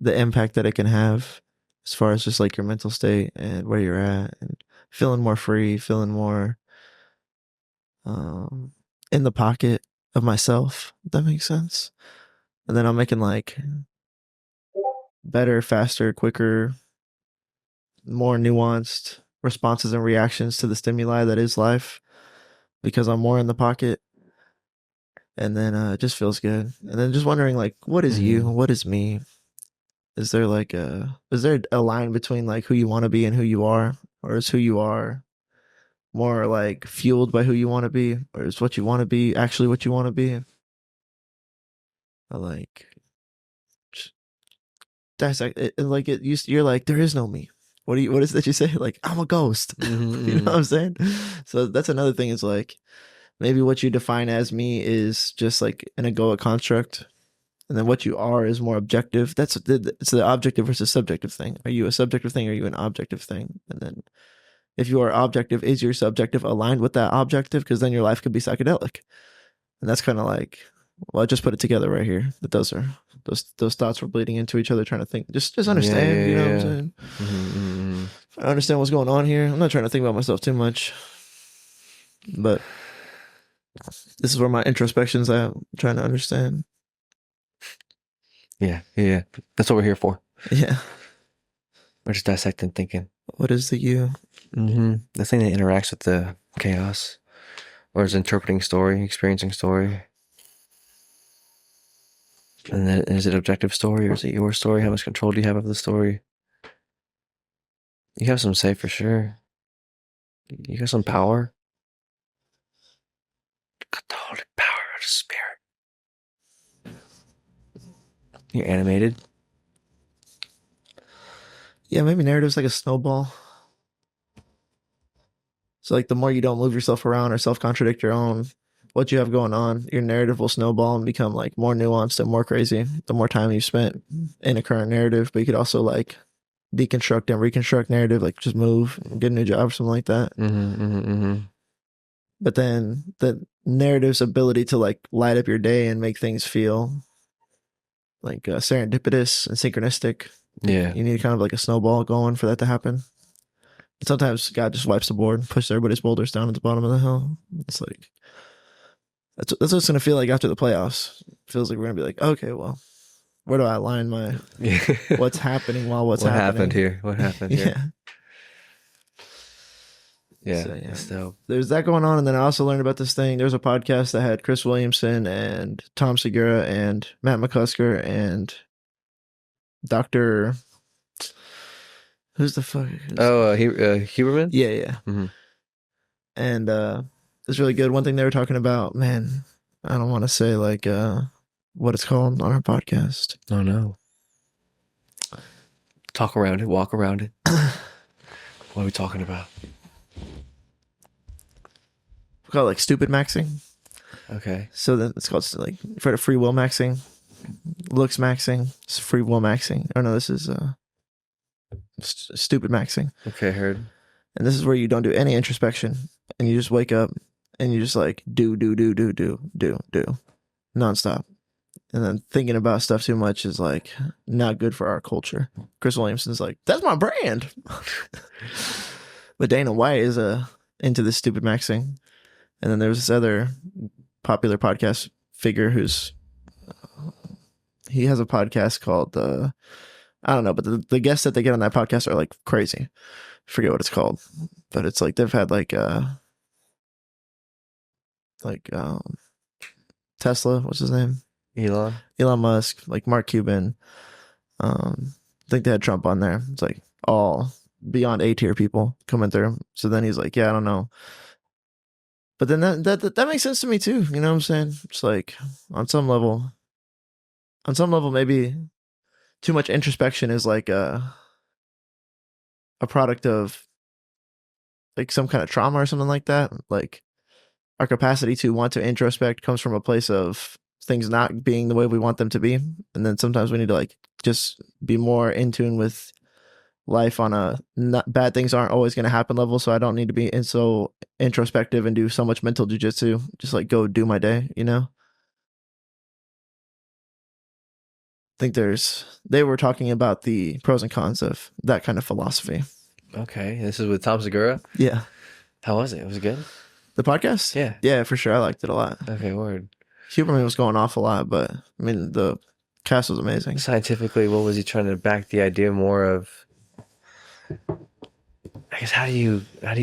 impact that it can have as far as just like your mental state and where you're at, and feeling more free, feeling more in the pocket of myself, if that makes sense. And then I'm making like better, faster, quicker, more nuanced responses and reactions to the stimuli that is life, because I'm more in the pocket. And then it just feels good. And then just wondering, like, what is you? What is me? Is there a line between like who you want to be and who you are? Or is who you are more like fueled by who you want to be? Or is what you want to be actually what you want to be? I like dissect it, like you're like, there is no me. What is that you say? Like, I'm a ghost. You know what I'm saying? So that's another thing, is like, maybe what you define as me is just like an egoic construct, and then what you are is more objective. It's the objective versus subjective thing. Are you a subjective thing? Or are you an objective thing? And then if you are objective, is your subjective aligned with that objective? Because then your life could be psychedelic. And that's kind of like, well, I just put it together right here. That those thoughts were bleeding into each other, trying to think. Just understand. You know what I'm saying? I understand what's going on here. I'm not trying to think about myself too much, but this is where my introspection's at. I'm trying to understand. Yeah. That's what we're here for. Yeah. We're just dissecting, thinking. What is the you? The thing that interacts with the chaos, or is interpreting story, experiencing story. And then, is it objective story, or is it your story? How much control do you have of the story? You have some say for sure. You got some power. Got the holy power of the spirit. You're animated. Yeah, maybe narrative's like a snowball. So like, the more you don't move yourself around or self-contradict your own, what you have going on, your narrative will snowball and become like more nuanced and more crazy the more time you spent in a current narrative. But you could also like deconstruct and reconstruct narrative, like just move and get a new job or something like that. But then the narrative's ability to like light up your day and make things feel like serendipitous and synchronistic. Yeah. You need kind of like a snowball going for that to happen. And sometimes God just wipes the board, pushes everybody's boulders down at the bottom of the hill. It's like, that's what it's going to feel like after the playoffs. It feels like we're going to be like, okay, well, where do I align my what's happening while what's happening? What happened here? Yeah. So, yeah. So there's that going on. And then I also learned about this thing. There's a podcast that had Chris Williamson and Tom Segura and Matt McCusker and Dr. Who's the fuck? Huberman? Yeah. And it's really good. One thing they were talking about, man, I don't want to say like what it's called on our podcast. Oh no. Talk around it, walk around it. What are we talking about? We call it like stupid maxing. Okay. So then it's called like for free will maxing, looks maxing, it's free will maxing. Oh no, this is stupid maxing. Okay, heard. And this is where you don't do any introspection and you just wake up and you just like do nonstop. And then thinking about stuff too much is like not good for our culture. Chris Williamson's like, that's my brand. But Dana White is into this stupid maxing. And then there's this other popular podcast figure who's he has a podcast called I don't know, but the guests that they get on that podcast are like crazy. I forget what it's called, but it's like they've had like Tesla, what's his name? Elon Musk, like Mark Cuban. I think they had Trump on there. It's like all beyond A tier people coming through. So then he's like, yeah, I don't know. But then that makes sense to me too. You know what I'm saying? It's like on some level, maybe too much introspection is like a product of like some kind of trauma or something like that. Like our capacity to want to introspect comes from a place of things not being the way we want them to be. And then sometimes we need to like just be more in tune with life on a not, bad things aren't always going to happen level. So I don't need to be so introspective and do so much mental jujitsu. Just like go do my day, you know? I think they were talking about the pros and cons of that kind of philosophy. Okay, this is with Tom Segura. Yeah. How was it? Was it good? The podcast? Yeah. Yeah, for sure. I liked it a lot. Okay, word. Huberman was going off a lot, but I mean, the cast was amazing. Scientifically, what was he trying to back the idea more of? I guess how do you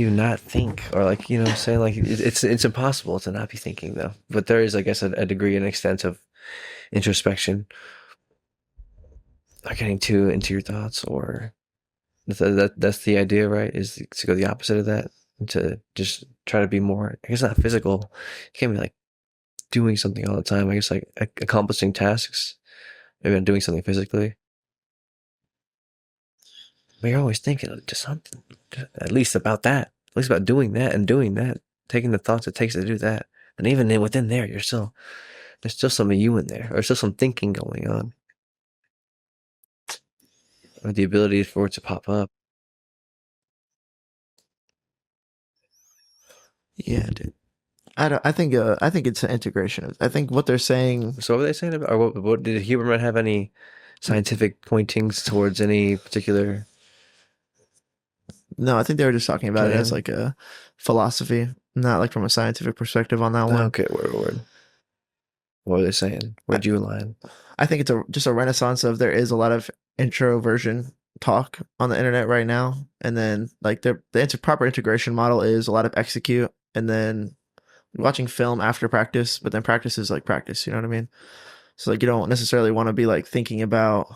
not think, or like, you know what I'm saying, like it's impossible to not be thinking though, but there is, I guess, a degree and extent of introspection, not getting too into your thoughts, or that's the idea, right? Is to go the opposite of that, and to just try to be more, I guess, not physical. You can't be like doing something all the time. I guess like accomplishing tasks, maybe not doing something physically. But you're always thinking of just something, at least about that, at least about doing that and doing that, taking the thoughts it takes to do that. And even within there, there's still some of you in there, or still some thinking going on, or the ability for it to pop up. Yeah, dude. I think it's an integration. I think what they're saying. So what were they saying about, or what did Huberman have any scientific pointings towards any particular? No, I think they were just talking about it as like a philosophy, not like from a scientific perspective on that one. Okay, word. What were they saying? Where'd you align? I think it's just a renaissance of there is a lot of introversion talk on the internet right now, and then like the proper integration model is a lot of execute, and then watching film after practice, but then practice is like practice. You know what I mean? So like you don't necessarily want to be like thinking about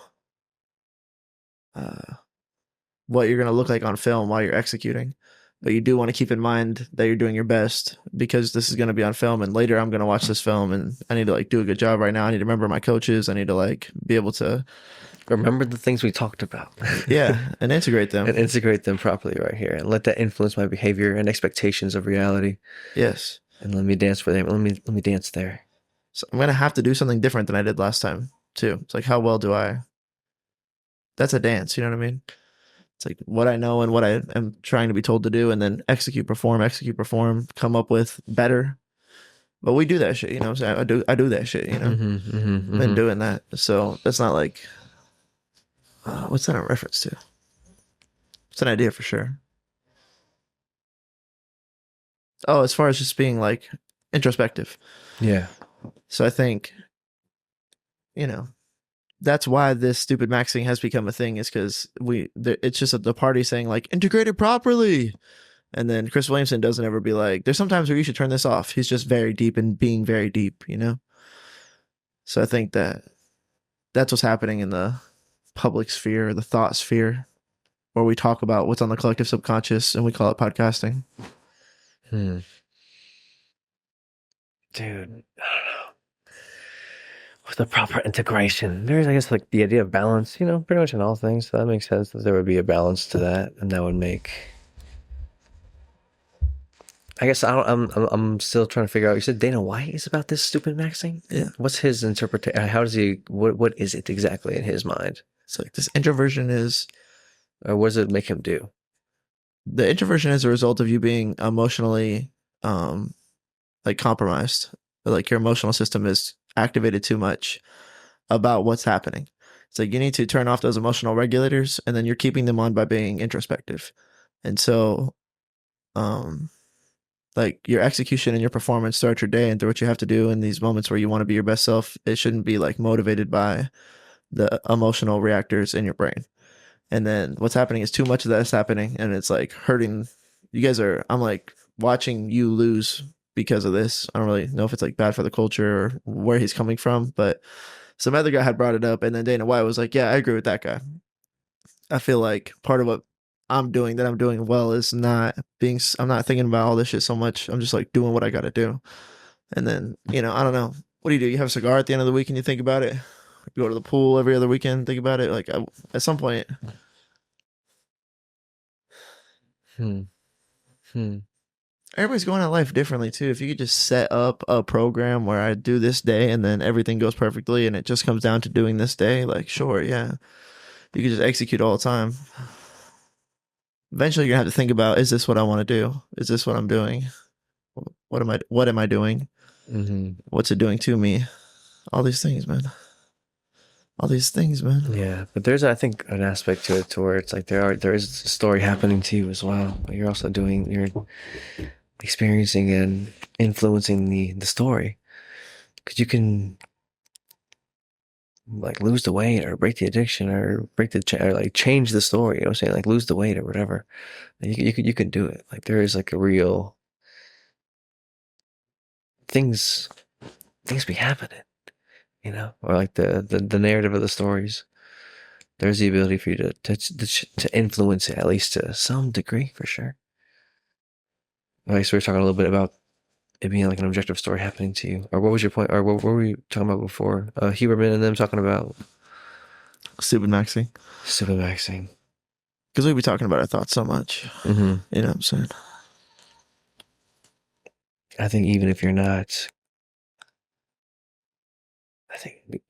what you're going to look like on film while you're executing. But you do want to keep in mind that you're doing your best because this is going to be on film, and later I'm going to watch this film and I need to like do a good job right now. I need to remember my coaches. I need to like be able to remember the things we talked about. Yeah, and integrate them. And integrate them properly right here, and let that influence my behavior and expectations of reality. Yes. And let me dance for them. Let me dance there. So I'm going to have to do something different than I did last time too. It's like, how well do I? That's a dance. You know what I mean? It's like what I know and what I am trying to be told to do, and then execute, perform, come up with better. But we do that shit, you know what I'm saying? I do that shit, you know? Been doing that. So that's not like, what's that a reference to? It's an idea for sure. Oh, as far as just being like introspective. Yeah. So I think, you know, that's why this stupid maxing has become a thing, is because it's just the party saying like integrated properly, and then Chris Williamson doesn't ever be like, there's sometimes where you should turn this off. He's just very deep and being very deep, you know. So I think that's what's happening in the public sphere, the thought sphere, where we talk about what's on the collective subconscious and we call it podcasting. Dude, I don't know. With the proper integration, there's, I guess, like the idea of balance, you know, pretty much in all things. So that makes sense that there would be a balance to that, and that would make, I guess, I'm still trying to figure out. You said Dana White is about this stupid maxing? Yeah. What's his interpretation? How does he, what is it exactly in his mind? So like this introversion is, or what does it make him do? the introversion is a result of you being emotionally like compromised. Like your emotional system is activated too much about what's happening. It's like you need to turn off those emotional regulators, and then you're keeping them on by being introspective. And so, um, like your execution and your performance throughout your day and through what you have to do in these moments where you want to be your best self, it shouldn't be like motivated by the emotional reactors in your brain. And then what's happening is too much of that is happening, and it's like hurting. You guys are. I'm like watching you lose because of this. I don't really know if it's like bad for the culture or where he's coming from, but some other guy had brought it up, and then Dana White was like, "Yeah, I agree with that guy." I feel like part of what I'm doing well is not being. I'm not thinking about all this shit so much. I'm just like doing what I got to do, and then I don't know. What do? You have a cigar at the end of the week and you think about it? You go to the pool every other weekend, think about it. Like at some point, Hmm. Hmm. everybody's going at life differently too. If you could just set up a program where I do this day and then everything goes perfectly and it just comes down to doing this day, like sure, yeah. You could just execute all the time. Eventually you're gonna have to think about, is this what I want to do? Is this what I'm doing? What am I doing? Mm-hmm. What's it doing to me? All these things, man. All these things, man. Yeah, but there's, I think, an aspect to it to where it's like there is a story happening to you as well. But you're also you're experiencing and influencing the story, because you can like lose the weight or break the addiction or or like change the story. You know what I'm saying? Like lose the weight or whatever. You can do it. Like there is like a real things be happening, or like the narrative of the stories. There's the ability for you to influence it, at least to some degree, for sure. Okay, so we were talking a little bit about it being like an objective story happening to you. Or what was your point? Or what were we talking about before? Huberman and them talking about Stupid maxing. stupid vaccine. Because we be talking about our thoughts so much. Mm-hmm. You know what I'm saying? I think even if you're not,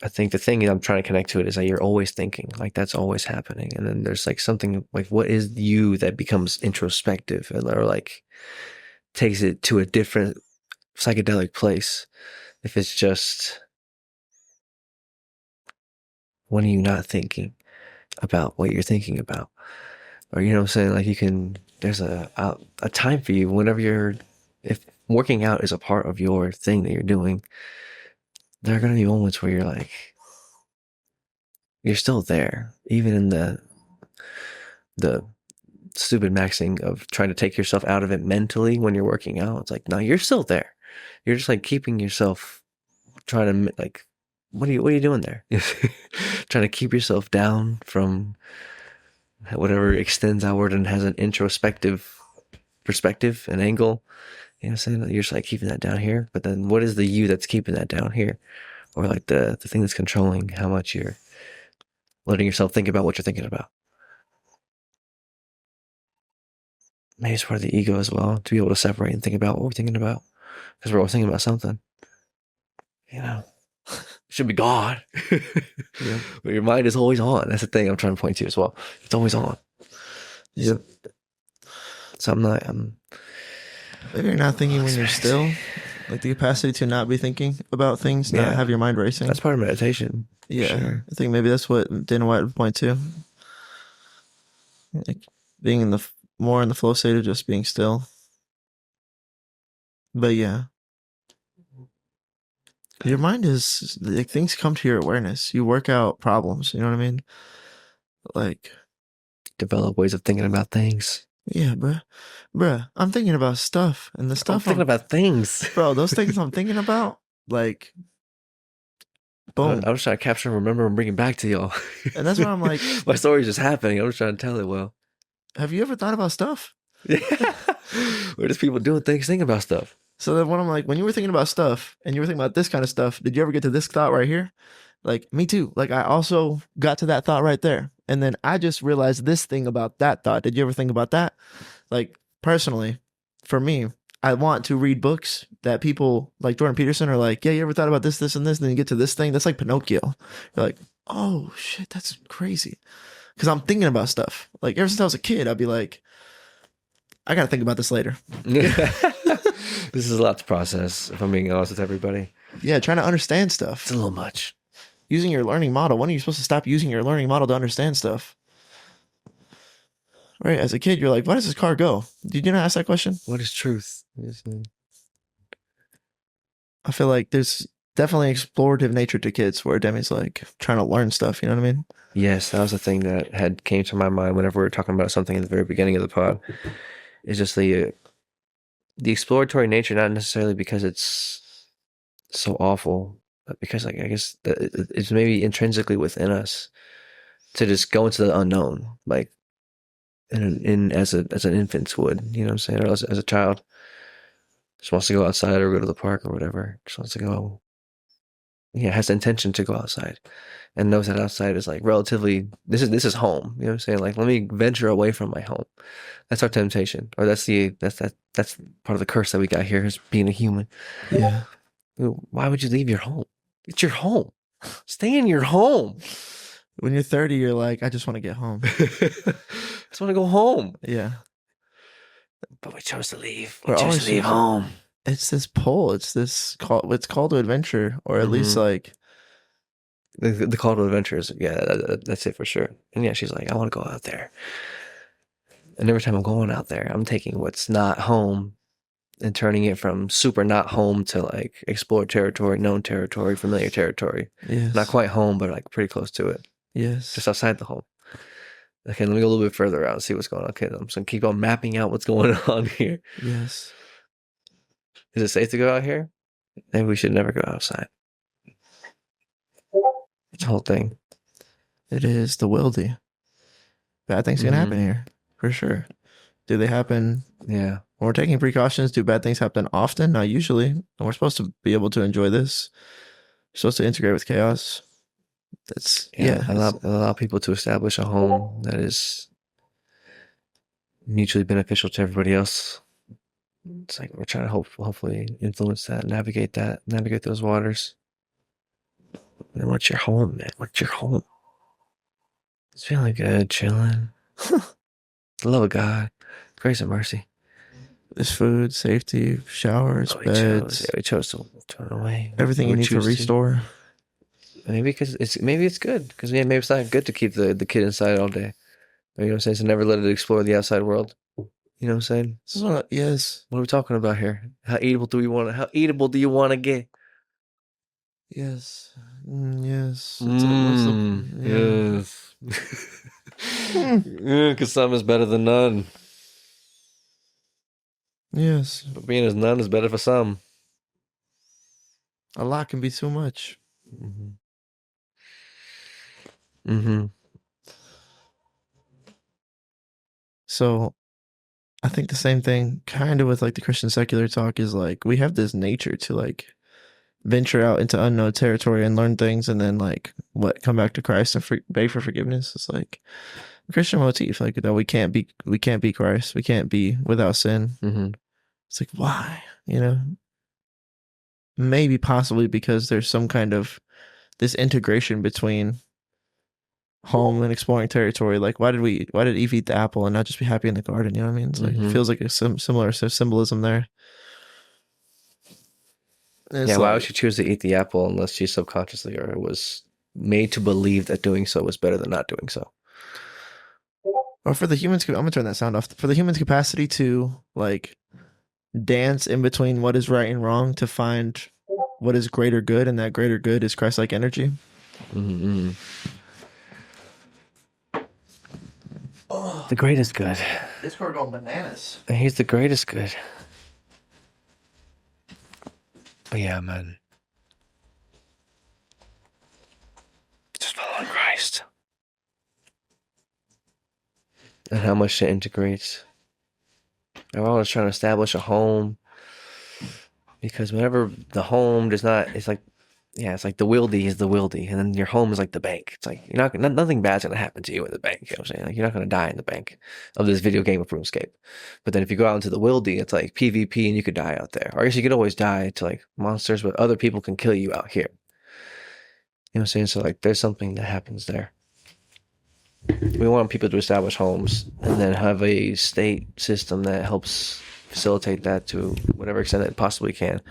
I think the thing I'm trying to connect to it is that you're always thinking, like that's always happening, and then there's like something like what is you that becomes introspective or like takes it to a different psychedelic place. If it's just, when are you not thinking about what you're thinking about? Or you know what I'm saying? Like there's a time for you whenever if working out is a part of your thing that you're doing, there are going to be moments where you're like, you're still there, even in the stupid maxing of trying to take yourself out of it mentally when you're working out. It's like, no, you're still there. You're just like keeping yourself, trying to like, what are you doing there? Trying to keep yourself down from whatever extends outward and has an introspective perspective and angle. You know what I'm saying? You're just like keeping that down here. But then what is the you that's keeping that down here? Or like the thing that's controlling how much you're letting yourself think about what you're thinking about. Maybe it's part of the ego as well, to be able to separate and think about what we're thinking about. Because we're always thinking about something. It should be God. Yeah. But your mind is always on. That's the thing I'm trying to point to as well. It's always on. Yep. So Maybe you're not thinking when you're still. Like the capacity to not be thinking about things, not have your mind racing. That's part of meditation. Yeah. Sure. I think maybe that's what Dana White would point to. Like being in more in the flow state of just being still. But yeah. Your mind is like things come to your awareness. You work out problems, you know what I mean? Like Develop ways of thinking about things. yeah, bruh, I'm thinking about stuff, and the stuff I'm thinking about things. bro, those things I'm thinking about, like, boom. I was trying to capture and remember and bring it back to y'all. And that's why I'm like, my story's just happening. I'm just trying to tell it well. have you ever thought about stuff? Yeah. We're just people doing things, thinking about stuff. So then when I'm like, when you were thinking about stuff and you were thinking about this kind of stuff, did you ever get to this thought right here? Like, me too. Like, I also got to that thought right there. And then I just realized this thing about that thought. Did you ever think about that? Like, personally, for me, I want to read books that people like Jordan Peterson are like, yeah, you ever thought about this, this, and this? And then you get to this thing. That's like Pinocchio. You're like, oh, shit, that's crazy. Because I'm thinking about stuff. Like, ever since I was a kid, I'd be like, I got to think about this later. This is a lot to process, if I'm being honest with everybody. Yeah, trying to understand It's stuff. a little much. Using your learning model. When are you supposed to stop using your learning model to understand stuff? Right, as a kid, you're like, why does this car go? Did you not ask that question? What is truth? I feel like there's definitely explorative nature to kids where Demi's like trying to learn stuff, you know what I mean? Yes, that was the thing that had came to my mind whenever we were talking about something at the very beginning of the pod. It's just the exploratory nature, not necessarily because it's so awful, but because like I guess that it's maybe intrinsically within us to just go into the unknown, like in as an infant would, you know what I'm saying, or as a child, just wants to go outside or go to the park or whatever, just wants to go. Yeah, has the intention to go outside, and knows that outside is like relatively. This is home. You know what I'm saying? Like, let me venture away from my home. That's our temptation, or that's part of the curse that we got here is being a human. Yeah. Why would you leave your home? It's your home. Stay in your home. When you're 30, you're like, I just want to get home. I just want to go home. Yeah. But we chose to leave. We're We chose always to leave home. It's this pull. It's this call. It's called to adventure, or at least like The call to adventure is, yeah, that's it for sure. And yeah, she's like, I want to go out there. And every time I'm going out there, I'm taking what's not home and turning it from super not home to like explore territory, known territory, familiar territory. yes, Not quite home, but like pretty close to it. yes, Just outside the home. Okay, let me go a little bit further out and see what's going on. Okay, I'm just gonna keep on mapping out what's going on here. yes. Is it safe to go out here? Maybe we should never go outside. It's the whole thing. It is the wildy. Bad things can happen here for sure. Do they happen? Yeah. When we're taking precautions, do bad things happen often? Not usually. And we're supposed to be able to enjoy this. We're supposed to integrate with chaos. That's allow people to establish a home that is mutually beneficial to everybody else. It's like we're trying to hopefully influence that, navigate those waters. And what's your home, man? What's your home? It's feeling good, chilling. The love of God, grace and mercy. There's food, safety, showers, beds. We chose to turn away. Everything you need to restore. Maybe it's good because maybe it's not good to keep the kid inside all day. You know what I'm saying? So never let it explore the outside world. You know what I'm saying? Yes. What are we talking about here? How eatable do you want to get? Yes. Yes. Yes. Because some is better than none. Yes. But being as none is better for some. A lot can be too much. Mm-hmm. Mm-hmm. So I think the same thing kind of with like the Christian secular talk is like we have this nature to like venture out into unknown territory and learn things and then like come back to Christ and beg for forgiveness. It's like a Christian motif, like that we can't be Christ. We can't be without sin. Mm-hmm. It's like, why? You know? Maybe possibly because there's some kind of this integration between home and exploring territory. Like why did Eve eat the apple and not just be happy in the garden? You know what I mean? It's like it feels like a similar symbolism there. Yeah, why would she choose to eat the apple unless she subconsciously or was made to believe that doing so was better than not doing so? Or for the humans, I'm gonna turn that sound off. For the human's capacity to like dance in between what is right and wrong to find what is greater good, and that greater good is Christ-like energy. Mm-hmm. Oh, the greatest good. This car going bananas. And he's the greatest good. But yeah, man. Just following Christ. And how much it integrates. I'm always trying to establish a home. Because whenever the home does not, it's like the wildy is the wildy. And then your home is like the bank. It's like, nothing bad's going to happen to you in the bank. You know what I'm saying? Like, you're not going to die in the bank of this video game of RuneScape. But then if you go out into the wildy, it's like PvP and you could die out there. Or I guess you could always die to like monsters, but other people can kill you out here. You know what I'm saying? So like there's something that happens there. We want people to establish homes and then have a state system that helps facilitate that to whatever extent it possibly can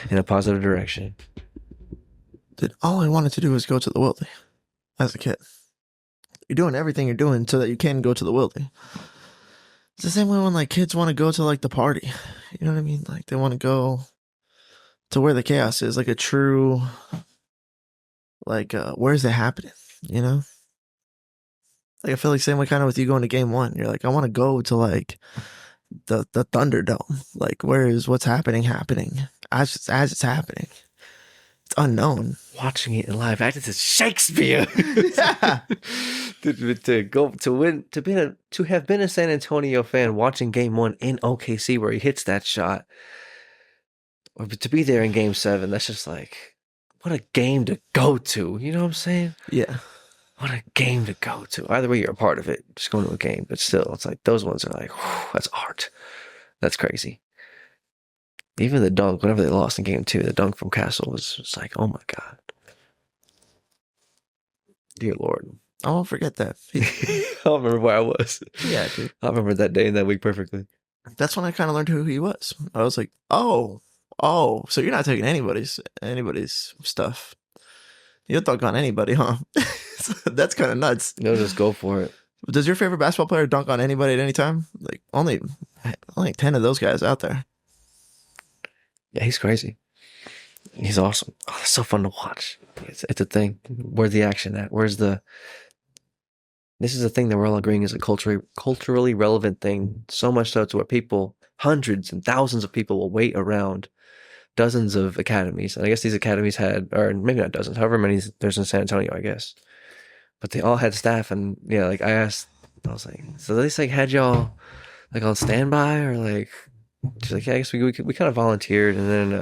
in a positive direction. Dude, all I wanted to do was go to the Wildy as a kid. You're doing everything you're doing so that you can go to the Wildy. It's the same way when like kids want to go to like the party. You know what I mean? Like they want to go to where the chaos is, like a true, like where's it happening? You know? Like I feel like same way kind of with you going to game one. You're like, I want to go to like the Thunderdome. Like what's happening as it's happening. It's unknown. Watching it in live action is Shakespeare. Yeah. to have been a San Antonio fan watching game one in OKC where he hits that shot, or to be there in game 7, that's just like, what a game to go to. You know what I'm saying? Yeah. What a game to go to. Either way, you're a part of it. Just going to a game, but still, it's like those ones are like, whew, that's art. That's crazy. Even the dunk, whenever they lost in game 2, the dunk from Castle was just like, oh my God. Dear Lord. I won't forget that. I don't remember where I was. Yeah, dude. I remember that day and that week perfectly. That's when I kind of learned who he was. I was like, oh, so you're not taking anybody's stuff. You'll dunk on anybody, huh? That's kind of nuts. No, just go for it. Does your favorite basketball player dunk on anybody at any time? Like only 10 of those guys out there. Yeah, he's crazy. He's awesome. Oh, it's so fun to watch. It's a thing. Where's the action at? This is a thing that we're all agreeing is a culturally relevant thing. So much so to where people, hundreds and thousands of people will wait around dozens of academies. And I guess these academies had, or maybe not dozens, however many there's in San Antonio, I guess. But they all had staff. And yeah, like I was like, so they like had y'all like on standby or like, she's like, yeah, I guess we kind of volunteered. And then,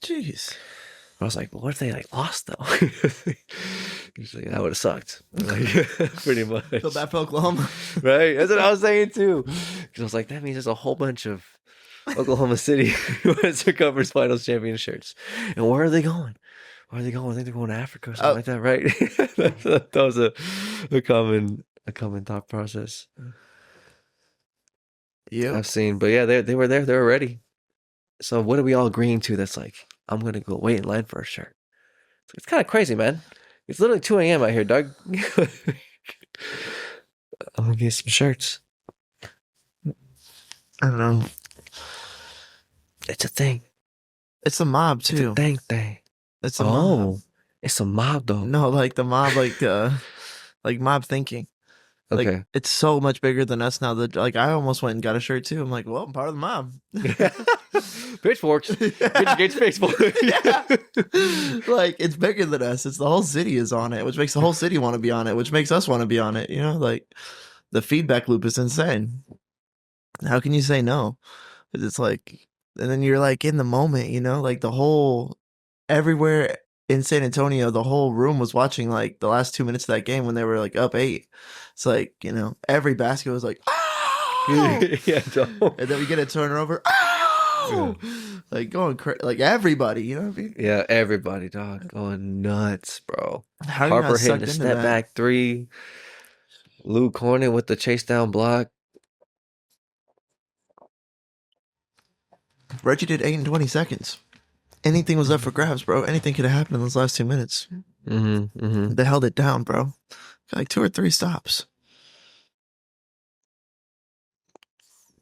Jeez. I was like, well, what if they like lost though? She's like, that would have sucked. Like, pretty much. Feel bad for Oklahoma. Right? That's what I was saying too. Because I was like, that means there's a whole bunch of Oklahoma City Western Conference Finals champion shirts. And where are they going? I think they're going to Africa or something like that, right? That was a common thought process. Yeah. I've seen. But yeah, they were there, they were ready. So what are we all agreeing to that's like, I'm gonna go wait in line for a shirt? It's kind of crazy, man. It's literally 2 a.m. out here, Doug. I'm gonna get some shirts. I don't know. It's a thing. It's a mob too. It's a thing. It's a mob. It's a mob though. No, like the mob, like mob thinking. Like Okay. it's so much bigger than us now. That like I almost went and got a shirt too. I'm like, well, I'm part of the mob. Pitchforks. Get your pitchforks. Yeah. Like it's bigger than us. It's the whole city is on it, which makes the whole city want to be on it, which makes us want to be on it. You know, like the feedback loop is insane. How can you say no? It's like, and then you're like in the moment, you know, like the whole everywhere in San Antonio, the whole room was watching like the last 2 minutes of that game when they were like up 8. It's like, you know, every basket was like, oh! Yeah, and then we get a turnover, oh! Yeah. Like going crazy, like everybody, you know what I mean? Yeah, everybody, dog, going nuts, bro. How Harper hitting the step back 3. Luke Hornet with the chase down block. Reggie did 8 in 20 seconds. Anything was up for grabs, bro. Anything could have happened in those last 2 minutes. They held it down, bro. Got like 2 or 3 stops.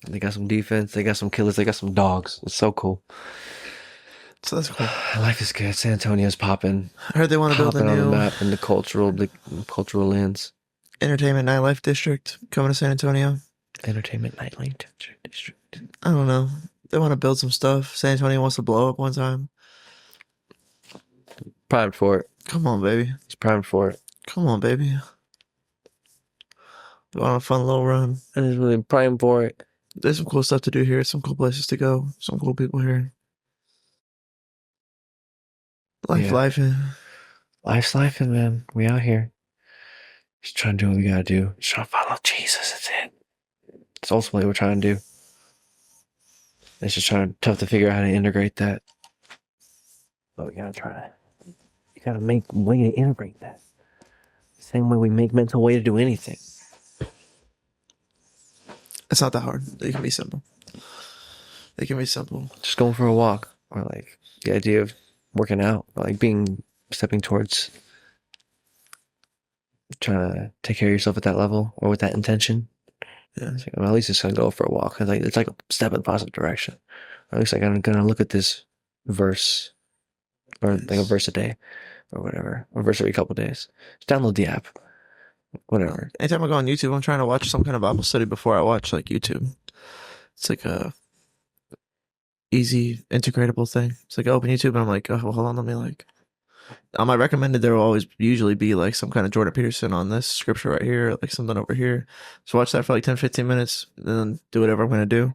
They got some defense. They got some killers. They got some dogs. It's so cool. So that's cool. Life is good. San Antonio's popping. I heard they want to build a on new the map in the cultural lens. entertainment nightlife district coming to San Antonio. Entertainment nightlife district. I don't know. They want to build some stuff. San Antonio wants to blow up one time. Primed for it. Come on, baby. He's primed for it. Come on, baby. Go on a fun little run. And he's really primed for it. There's some cool stuff to do here. Some cool places to go. Some cool people here. Life's lifing, man. We out here. Just trying to do what we gotta do. Just trying to follow Jesus. That's it. It's ultimately what we're trying to do. It's just tough to figure out how to integrate that. But we gotta try. You gotta make a way to integrate that. Same way we make mental way to do anything. It's not that hard. It can be simple. They can be simple. Just going for a walk, or like the idea of working out, or like stepping towards trying to take care of yourself at that level or with that intention. Yeah. It's like, well, at least it's gonna go for a walk. It's like a step in the positive direction. Or at least like I'm gonna look at this verse, or like a verse a day, or whatever, or verse every couple of days. Just download the app, whatever. Anytime I go on YouTube, I'm trying to watch some kind of Bible study before I watch like YouTube. It's like a easy integratable thing. It's like I open YouTube and I'm like, oh, well, hold on, let me like. On my recommended, there will always usually be like some kind of Jordan Peterson on this scripture right here, like something over here. So watch that for like 10, 15 minutes and then do whatever I'm going to do.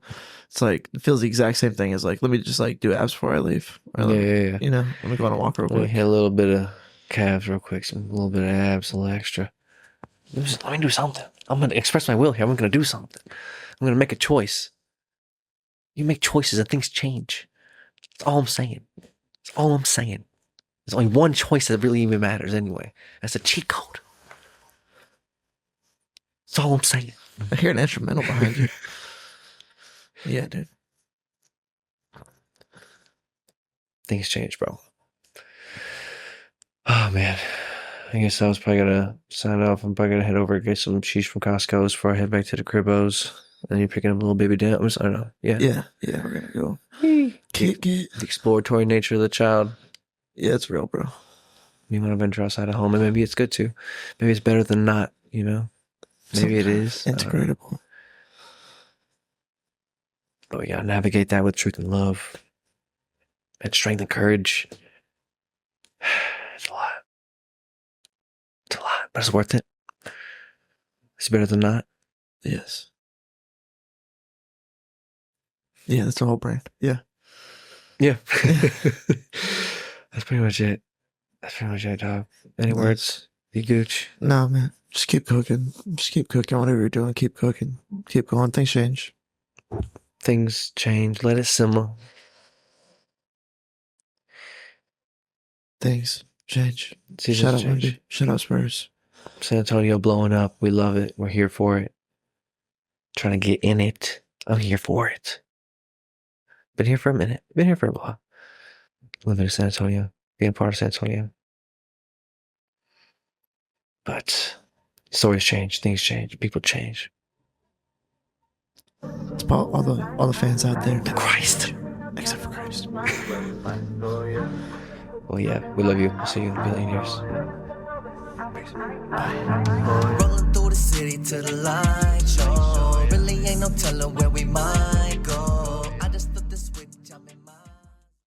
It's like, it feels the exact same thing as like, let me just like do abs before I leave. Or, Yeah. You know, let me go on a walk real Let me quick. hit a little bit of calves real quick, a little bit of abs, a little extra. Let me do something. I'm going to express my will here. I'm going to do something. I'm going to make a choice. You make choices and things change. That's all I'm saying. That's all I'm saying. There's only one choice that really even matters anyway. That's a cheat code. That's all I'm saying. I hear an instrumental behind you. Yeah, dude. Things change, bro. Oh, man. I guess I was probably going to sign off. I'm probably going to head over and get some cheese from Costco's before I head back to the cribbos. And you're picking up a little baby dams. I don't know. Yeah. Yeah, we're going to go. Get. The exploratory nature of the child. Yeah, it's real, bro. You want to venture outside of home, and maybe it's good too. Maybe it's better than not, you know? Maybe it is. Integratable. But we got to navigate that with truth and love and strength and courage. It's a lot. It's a lot, but it's worth it. It's better than not. Yes. Yeah, that's the whole brand. Yeah. Yeah. That's pretty much it. That's pretty much it, dog. Any words? You gooch? No, man. Just keep cooking. Just keep cooking. Whatever you're doing, keep cooking. Keep going. Things change. Things change. Let it simmer. Things change. Seasons Shut up, change. Wemby. Shut up, Spurs. San Antonio blowing up. We love it. We're here for it. Trying to get in it. I'm here for it. Been here for a minute. Been here for a while. Living in San Antonio. Being part of San Antonio. But stories change. Things change. People change. It's about all the fans out there. Christ. Except for Christ. Well, yeah. We love you. We'll see you in a billion years. Rolling through the city to the light show. Really ain't no telling where we might